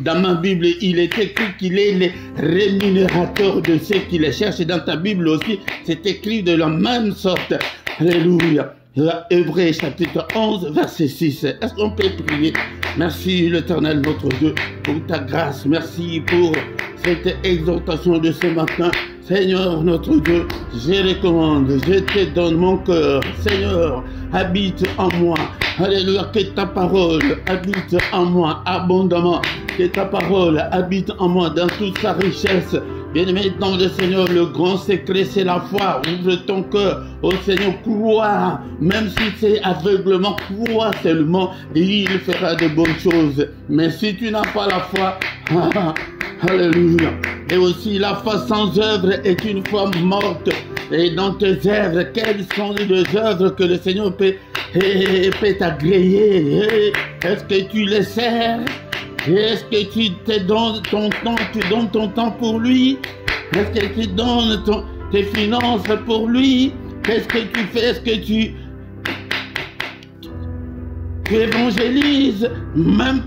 [SPEAKER 1] Dans ma Bible, il est écrit qu'il est le rémunérateur de ceux qui les cherchent. Dans ta Bible aussi, c'est écrit de la même sorte. Alléluia. Hébreux chapitre 11, verset 6. Est-ce qu'on peut prier? Merci l'Éternel notre Dieu pour ta grâce. Merci pour cette exhortation de ce matin. Seigneur notre Dieu, je recommande, je te donne mon cœur. Seigneur, habite en moi. Alléluia, que ta parole habite en moi abondamment. Que ta parole habite en moi dans toute sa richesse. Bien-aimé dans le Seigneur, le grand secret c'est la foi. Ouvre ton cœur au Seigneur, crois, même si c'est aveuglement, crois seulement et il fera de bonnes choses. Mais si tu n'as pas la foi, alléluia. Et aussi la foi sans œuvre est une foi morte. Et dans tes œuvres, quelles sont les œuvres que le Seigneur peut t'agréer? Est-ce que tu les sers? Est-ce que tu te donnes ton temps, tu donnes ton temps pour lui? Est-ce que tu donnes tes finances pour lui? Qu'est-ce que tu fais? Est-ce que tu évangélises? Même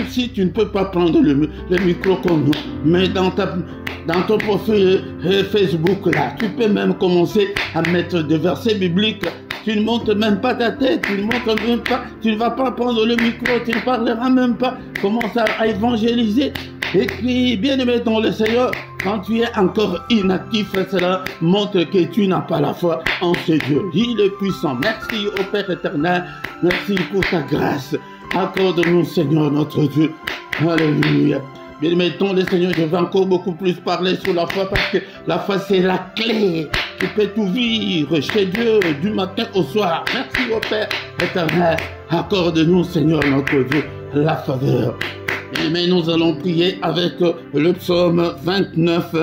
[SPEAKER 1] si tu ne peux pas prendre le micro comme nous, mais dans ton profil Facebook là, tu peux même commencer à mettre des versets bibliques. Tu ne montes même pas ta tête, tu ne montes même pas, tu ne vas pas prendre le micro, tu ne parleras même pas. Commence à évangéliser. Et puis, bien-aimé dans le Seigneur, quand tu es encore inactif, cela montre que tu n'as pas la foi en ce Dieu. Il est puissant. Merci au Père éternel. Merci pour ta grâce. Accorde-nous, Seigneur, notre Dieu. Alléluia. Bien-aimé dans le Seigneur, je vais encore beaucoup plus parler sur la foi parce que la foi, c'est la clé. Tu peux tout vivre chez Dieu du matin au soir. Merci au Père éternel. Accorde-nous, Seigneur, notre Dieu, la faveur. Mais nous allons prier avec le psaume 29,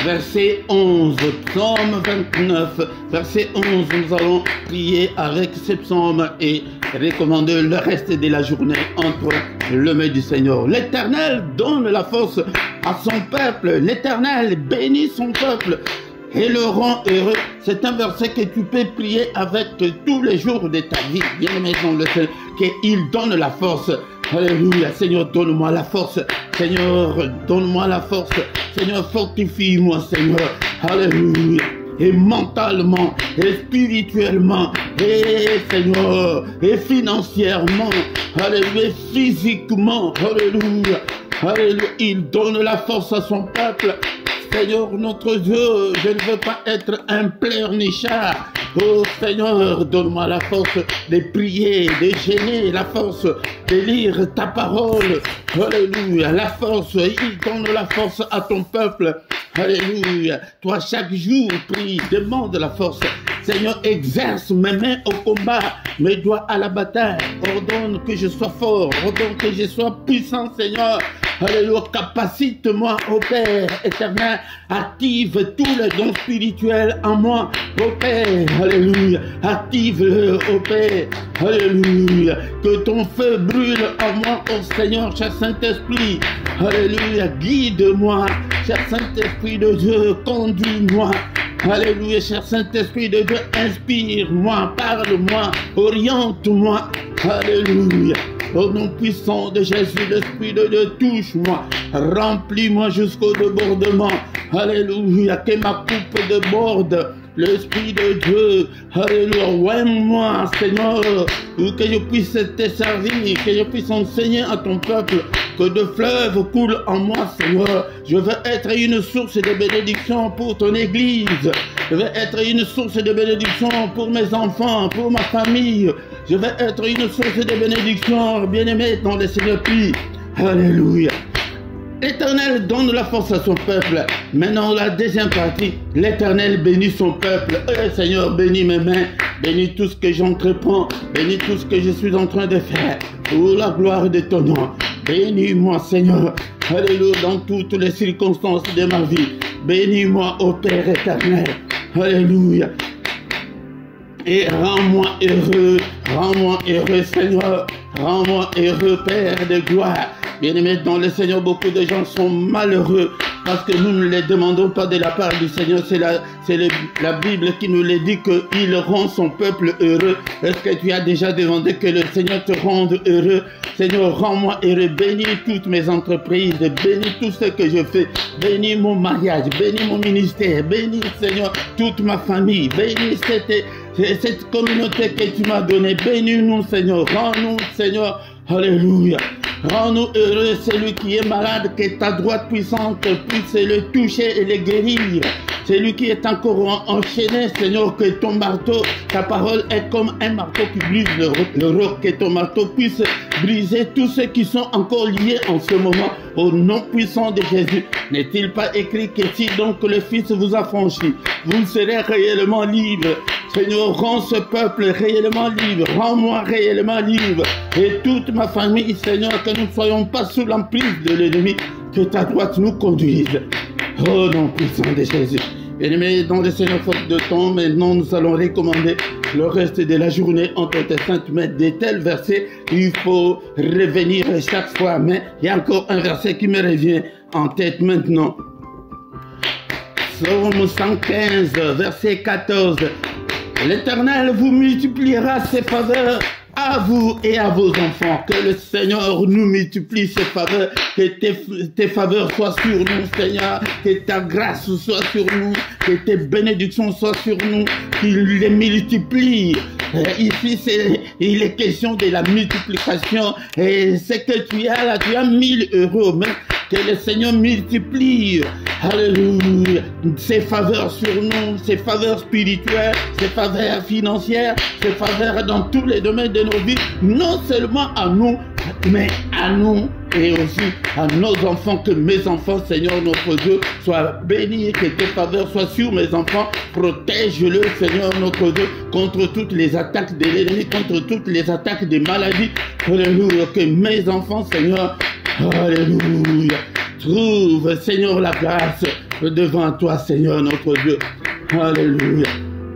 [SPEAKER 1] verset 11. Psaume 29, verset 11. Nous allons prier avec ce psaume et recommander le reste de la journée entre les mains du Seigneur. L'Éternel donne la force à son peuple. L'Éternel bénit son peuple et le rend heureux. C'est un verset que tu peux prier avec tous les jours de ta vie. Bien-aimé dans le Seigneur, qu'il donne la force. Alléluia. Seigneur, donne-moi la force. Seigneur, donne-moi la force. Seigneur, fortifie-moi, Seigneur. Alléluia. Et mentalement, et spirituellement, et Seigneur, et financièrement, alléluia, et physiquement, alléluia, alléluia, il donne la force à son peuple. Seigneur notre Dieu, je ne veux pas être un pleurnichard. Oh Seigneur, donne-moi la force de prier, de gêner, la force de lire ta parole. Alléluia, la force, il donne la force à ton peuple. Alléluia, toi chaque jour prie, demande la force. Seigneur, exerce mes mains au combat, mes doigts à la bataille. Ordonne que je sois fort, ordonne que je sois puissant, Seigneur. Alléluia, capacite-moi, ô Père éternel, active tous les dons spirituels en moi, ô Père, alléluia, active-le, ô Père, alléluia, que ton feu brûle en moi, ô Seigneur, cher Saint-Esprit, alléluia, guide-moi, cher Saint-Esprit de Dieu, conduis-moi, alléluia, cher Saint-Esprit de Dieu, inspire-moi, parle-moi, oriente-moi, alléluia. Au nom puissant de Jésus, l'Esprit de Dieu, touche-moi, remplis-moi jusqu'au débordement. Alléluia, que ma coupe déborde. L'Esprit de Dieu, alléluia, ouaime-moi, Seigneur, que je puisse te servir, que je puisse enseigner à ton peuple, que de fleuves coulent en moi, Seigneur. Je veux être une source de bénédiction pour ton Église. Je veux être une source de bénédiction pour mes enfants, pour ma famille. Je veux être une source de bénédiction, bien-aimé dans le Seigneur. Puis, alléluia. L'Éternel donne la force à son peuple. Maintenant, la deuxième partie, l'Éternel bénit son peuple. Seigneur, bénis mes mains, bénis tout ce que j'entreprends, bénis tout ce que je suis en train de faire pour la gloire de ton nom. Bénis-moi, Seigneur, alléluia, dans toutes les circonstances de ma vie. Bénis-moi, ô Père éternel, alléluia. Et rends-moi heureux, Seigneur, rends-moi heureux, Père de gloire. Bien-aimés dans le Seigneur, beaucoup de gens sont malheureux parce que nous ne les demandons pas de la part du Seigneur. C'est la Bible qui nous le dit qu'il rend son peuple heureux. Est-ce que tu as déjà demandé que le Seigneur te rende heureux? Seigneur, rends-moi heureux. Bénis toutes mes entreprises, bénis tout ce que je fais. Bénis mon mariage, bénis mon ministère, bénis, Seigneur, toute ma famille. Bénis cette communauté que tu m'as donnée. Bénis-nous, Seigneur. Rends-nous, Seigneur. Alléluia. Rends-nous heureux, celui qui est malade, que ta droite puissante puisse le toucher et le guérir. Celui qui est encore enchaîné, Seigneur, que ton marteau, ta parole est comme un marteau qui brise le roc, que ton marteau puisse briser tous ceux qui sont encore liés en ce moment. Au nom puissant de Jésus, n'est-il pas écrit que si donc le Fils vous a franchi, vous serez réellement libre. Seigneur, rends ce peuple réellement libre, rends-moi réellement libre, et toute ma famille, Seigneur, que nous ne soyons pas sous l'emprise de l'ennemi, que ta droite nous conduise. Au nom puissant de Jésus. Bien-aimés, dans le Seigneur, faute de temps, maintenant nous allons recommander le reste de la journée entre tes saintes mains. Des tels versets, il faut revenir chaque fois, mais il y a encore un verset qui me revient en tête maintenant. Psaume 115, verset 14. L'Éternel vous multipliera ses faveurs à vous et à vos enfants. Que le Seigneur nous multiplie ses faveurs, que tes faveurs soient sur nous, Seigneur, que ta grâce soit sur nous, que tes bénédictions soient sur nous, qu'il les multiplie. Ici, il est question de la multiplication. Et ce que tu as là, tu as 1000 euros, mais que le Seigneur multiplie, alléluia, ses faveurs sur nous, ses faveurs spirituelles, ses faveurs financières, ses faveurs dans tous les domaines de nos vies, non seulement à nous, mais à nous et aussi à nos enfants, que mes enfants, Seigneur notre Dieu, soient bénis, que tes faveurs soient sur mes enfants, protège-le, Seigneur notre Dieu, contre toutes les attaques de l'ennemi, contre toutes les attaques des maladies, alléluia, que mes enfants, Seigneur, alléluia, trouve, Seigneur, la grâce devant toi, Seigneur, notre Dieu. Alléluia.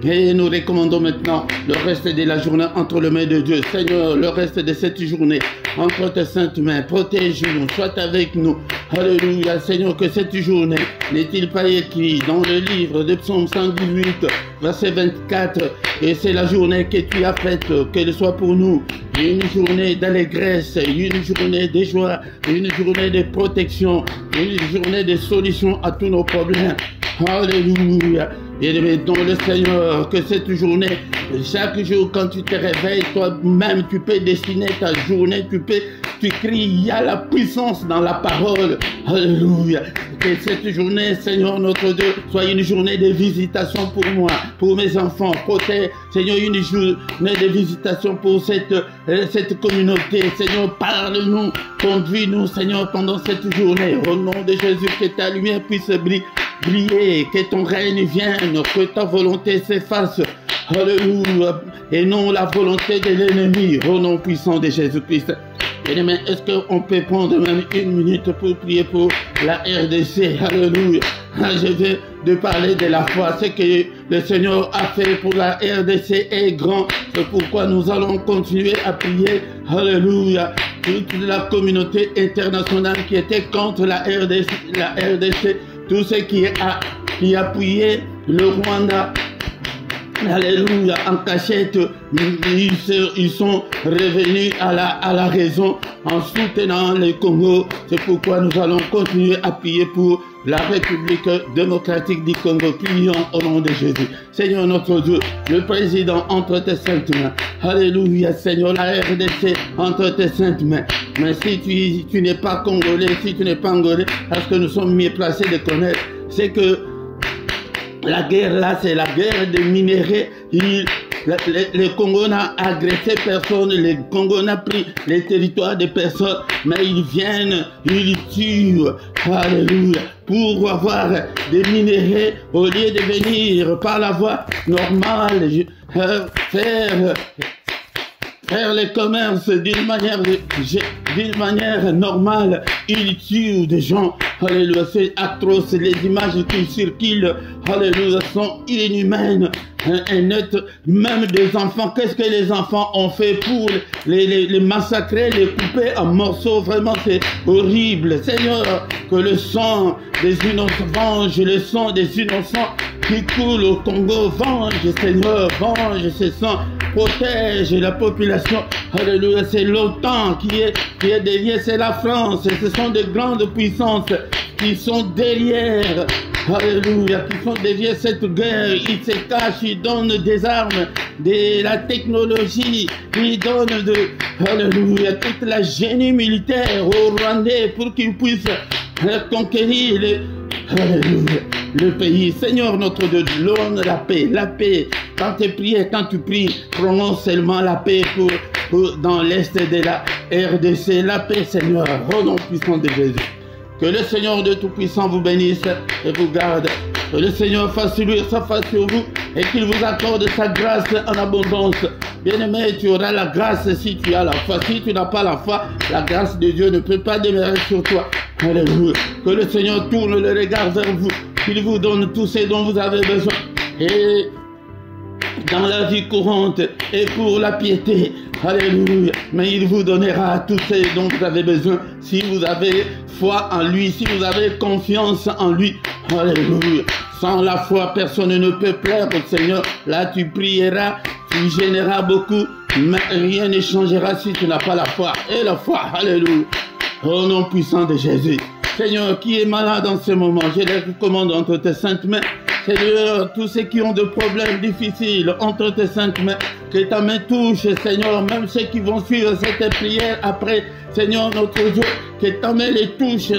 [SPEAKER 1] Et nous recommandons maintenant le reste de la journée entre les mains de Dieu. Seigneur, le reste de cette journée, entre tes saintes mains, protège-nous, sois avec nous. Alléluia. Seigneur, que cette journée, n'est-il pas écrit dans le livre de Psaume 118, verset 24, Et c'est la journée que tu as faite, qu'elle soit pour nous une journée d'allégresse, une journée de joie, une journée de protection, une journée de solution à tous nos problèmes. Alléluia. Et dans le Seigneur, que cette journée, chaque jour quand tu te réveilles, toi-même tu peux dessiner ta journée, tu cries, il y a la puissance dans la parole. Alléluia. Que cette journée, Seigneur notre Dieu, soit une journée de visitation pour moi, pour mes enfants. Protège, Seigneur, une journée de visitation pour cette communauté. Seigneur, parle-nous, conduis-nous, Seigneur, pendant cette journée. Au nom de Jésus, que ta lumière puisse briller, que ton règne vienne, que ta volonté s'efface. Alléluia. Et non la volonté de l'ennemi. Au nom puissant de Jésus-Christ. Bien-aimé, est-ce qu'on peut prendre même une minute pour prier pour la RDC? Alléluia. Je viens de parler de la foi. Ce que le Seigneur a fait pour la RDC est grand. C'est pourquoi nous allons continuer à prier. Alléluia. Toute la communauté internationale qui était contre la RDC, tout ce qui a appuyé le Rwanda. Alléluia, en cachette, ils sont revenus à la raison en soutenant le Congo. C'est pourquoi nous allons continuer à prier pour la République démocratique du Congo. Prions au nom de Jésus. Seigneur notre Dieu, le président entre tes saintes mains. Alléluia, Seigneur, la RDC entre tes saintes mains. Mais si tu n'es pas congolais, si tu n'es pas angolais, parce que nous sommes mieux placés de connaître, c'est que la guerre là, c'est la guerre des minéraux. Le Congo n'a agressé personne, le Congo n'a pris les territoires des personnes, mais ils viennent, ils tuent, alléluia, pour avoir des minéraux au lieu de venir par la voie normale, faire les commerces d'une manière normale. Ils tuent des gens. Alléluia, c'est atroce. Les images qui circulent, alléluia, sont inhumaines. Même des enfants, qu'est-ce que les enfants ont fait pour les massacrer, les couper en morceaux? Vraiment, c'est horrible. Seigneur, que le sang des innocents venge, le sang des innocents qui coule au Congo, venge, Seigneur, venge ce sang, protège la population. Alléluia, c'est l'OTAN qui est derrière, c'est la France, ce sont des grandes puissances qui sont derrière. Alléluia, qui sont derrière cette guerre. Ils se cachent, ils donnent des armes, de la technologie, ils donnent alléluia, toute la génie militaire aux Rwandais pour qu'ils puissent conquérir le pays. Seigneur notre Dieu, donne la paix, la paix. Quand tu pries, prononce seulement la paix dans l'est de la RDC, la paix, Seigneur, au nom puissant de Jésus. Que le Seigneur de Tout-Puissant vous bénisse et vous garde. Que le Seigneur fasse luire sa face sur vous et qu'il vous accorde sa grâce en abondance. Bien-aimé, tu auras la grâce si tu as la foi. Si tu n'as pas la foi, la grâce de Dieu ne peut pas demeurer sur toi. Alléluia. Que le Seigneur tourne le regard vers vous, qu'il vous donne tout ce dont vous avez besoin. Et dans la vie courante et pour la piété. Alléluia. Mais il vous donnera tout ce dont vous avez besoin si vous avez foi en lui, si vous avez confiance en lui. Alléluia. Sans la foi, personne ne peut plaire au Seigneur. Là, tu prieras, tu gêneras beaucoup, mais rien ne changera si tu n'as pas la foi. Et la foi, alléluia. Au nom puissant de Jésus. Seigneur, qui est malade en ce moment, je les recommande entre tes saintes mains. Seigneur, tous ceux qui ont des problèmes difficiles entre tes saintes mains, que ta main touche, Seigneur, même ceux qui vont suivre cette prière après, Seigneur notre Dieu, que ta main les touche,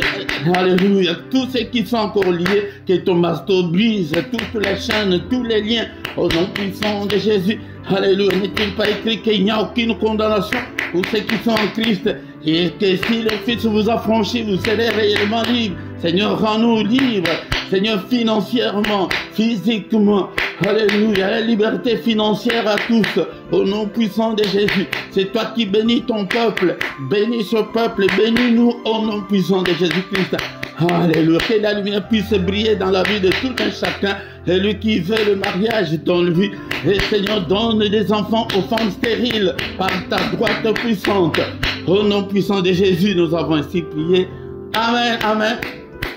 [SPEAKER 1] alléluia, tous ceux qui sont encore liés, que ton marteau brise toutes les chaînes, tous les liens, au nom puissant de Jésus, alléluia. N'est-il pas écrit qu'il n'y a aucune condamnation pour ceux qui sont en Christ, et que si le Fils vous a franchi, vous serez réellement libre. Seigneur, rends-nous libres, Seigneur, financièrement, physiquement, alléluia, la liberté financière à tous, au nom puissant de Jésus. C'est toi qui bénis ton peuple, bénis ce peuple, bénis-nous au nom puissant de Jésus-Christ. Alléluia, que la lumière puisse briller dans la vie de tout un chacun. Et lui qui veut le mariage, donne-lui. Et Seigneur, donne des enfants aux femmes stériles par ta droite puissante. Au nom puissant de Jésus, nous avons ainsi prié. Amen, amen.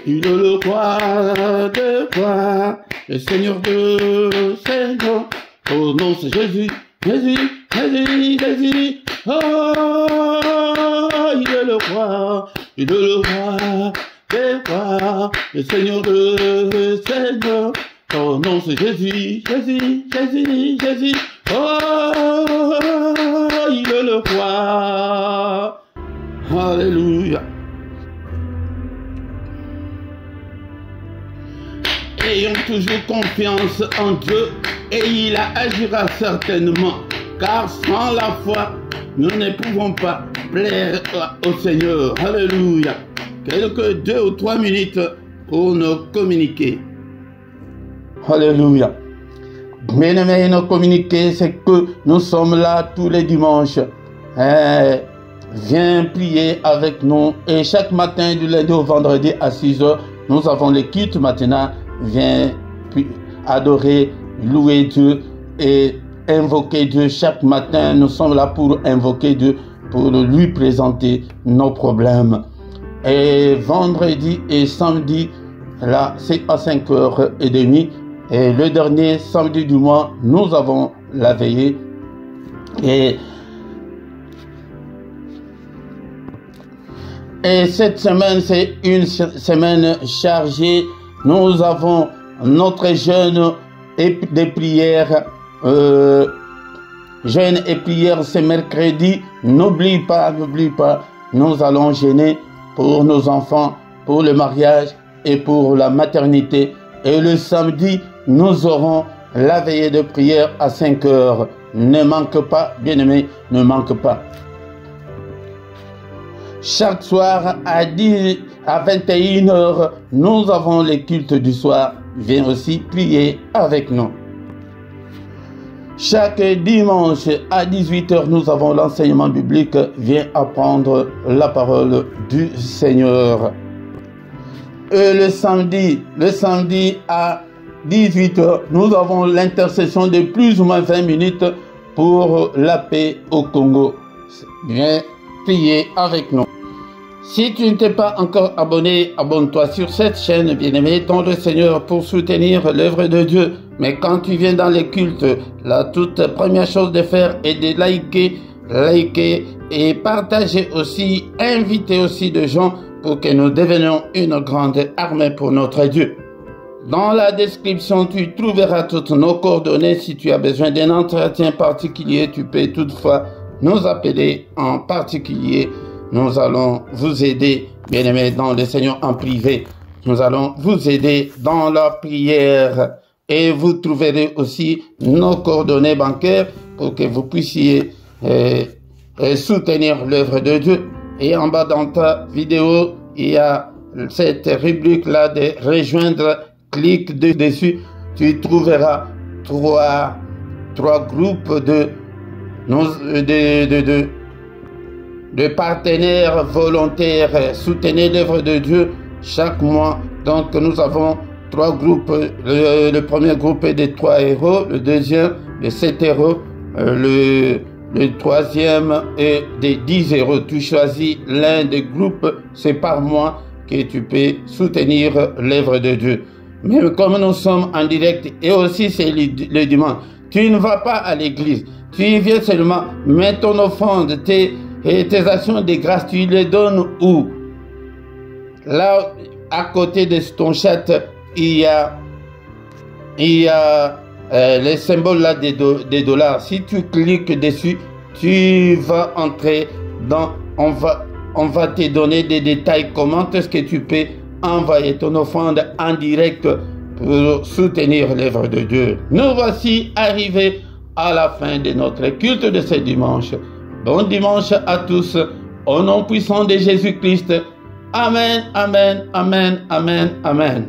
[SPEAKER 1] Il le croit de quoi, le Seigneur de Seigneur, Ton nom c'est Jésus, Jésus, Jésus, Jésus. Oh, il est le roi, il est le roi, le roi, le Seigneur de Seigneur. Ton nom c'est Jésus, Jésus, Jésus, Jésus. Oh, il est le roi. Alléluia. Ayons toujours confiance en Dieu et il agira certainement, car sans la foi, nous ne pouvons pas plaire au Seigneur. Alléluia. Quelques 2 ou 3 minutes pour nous communiquer. Alléluia. Bien-aimés, nous communiquer, c'est que nous sommes là tous les dimanches. Viens prier avec nous. Et chaque matin, du lundi au vendredi à 6 h, nous avons le culte maintenant. Viens adorer, louer Dieu et invoquer Dieu. Chaque matin, nous sommes là pour invoquer Dieu, pour lui présenter nos problèmes. Et vendredi et samedi, là, c'est à 5h30. Et le dernier samedi du mois, nous avons la veillée. Et cette semaine, c'est une semaine chargée. Nous avons notre jeûne et des prières. Jeûne et prière, c'est mercredi. N'oublie pas, nous allons jeûner pour nos enfants, pour le mariage et pour la maternité. Et le samedi, nous aurons la veillée de prière à 5 h. Ne manque pas, bien-aimés, ne manque pas. Chaque soir à 21 h, nous avons les cultes du soir. Viens aussi prier avec nous. Chaque dimanche à 18 h, nous avons l'enseignement biblique. Viens apprendre la parole du Seigneur. Et le samedi à 18 h, nous avons l'intercession de plus ou moins 20 minutes pour la paix au Congo. Viens prier avec nous. Si tu ne t'es pas encore abonné, abonne-toi sur cette chaîne, bien-aimé, dans le Seigneur, pour soutenir l'œuvre de Dieu. Mais quand tu viens dans les cultes, la toute première chose de faire est de liker et partager aussi, inviter aussi des gens pour que nous devenions une grande armée pour notre Dieu. Dans la description, tu trouveras toutes nos coordonnées. Si tu as besoin d'un entretien particulier, tu peux toutefois nous appeler en particulier. Nous allons vous aider, bien-aimés, dans le Seigneur en privé. Nous allons vous aider dans la prière. Et vous trouverez aussi nos coordonnées bancaires pour que vous puissiez soutenir l'œuvre de Dieu. Et en bas dans ta vidéo, il y a cette rubrique-là de rejoindre. Clique dessus, tu trouveras trois groupes de partenaires volontaires. Soutenez l'œuvre de Dieu chaque mois. Donc nous avons 3 groupes. Le premier groupe est de 3 €, le deuxième de 7 €, le troisième est de 10 €. Tu choisis l'un des groupes, c'est par mois que tu peux soutenir l'œuvre de Dieu. Mais comme nous sommes en direct et aussi c'est le dimanche, tu ne vas pas à l'église, tu y viens seulement, mets ton offrande, tes actions de grâce, tu les donnes où? Là, à côté de ton chat, il y a les symboles là des dollars. Si tu cliques dessus, tu vas entrer dans, on va te donner des détails, comment est-ce que tu peux envoyer ton offrande en direct pour soutenir l'œuvre de Dieu. Nous voici arrivés à la fin de notre culte de ce dimanche. Bon dimanche à tous, au nom puissant de Jésus-Christ. Amen, amen, amen, amen, amen.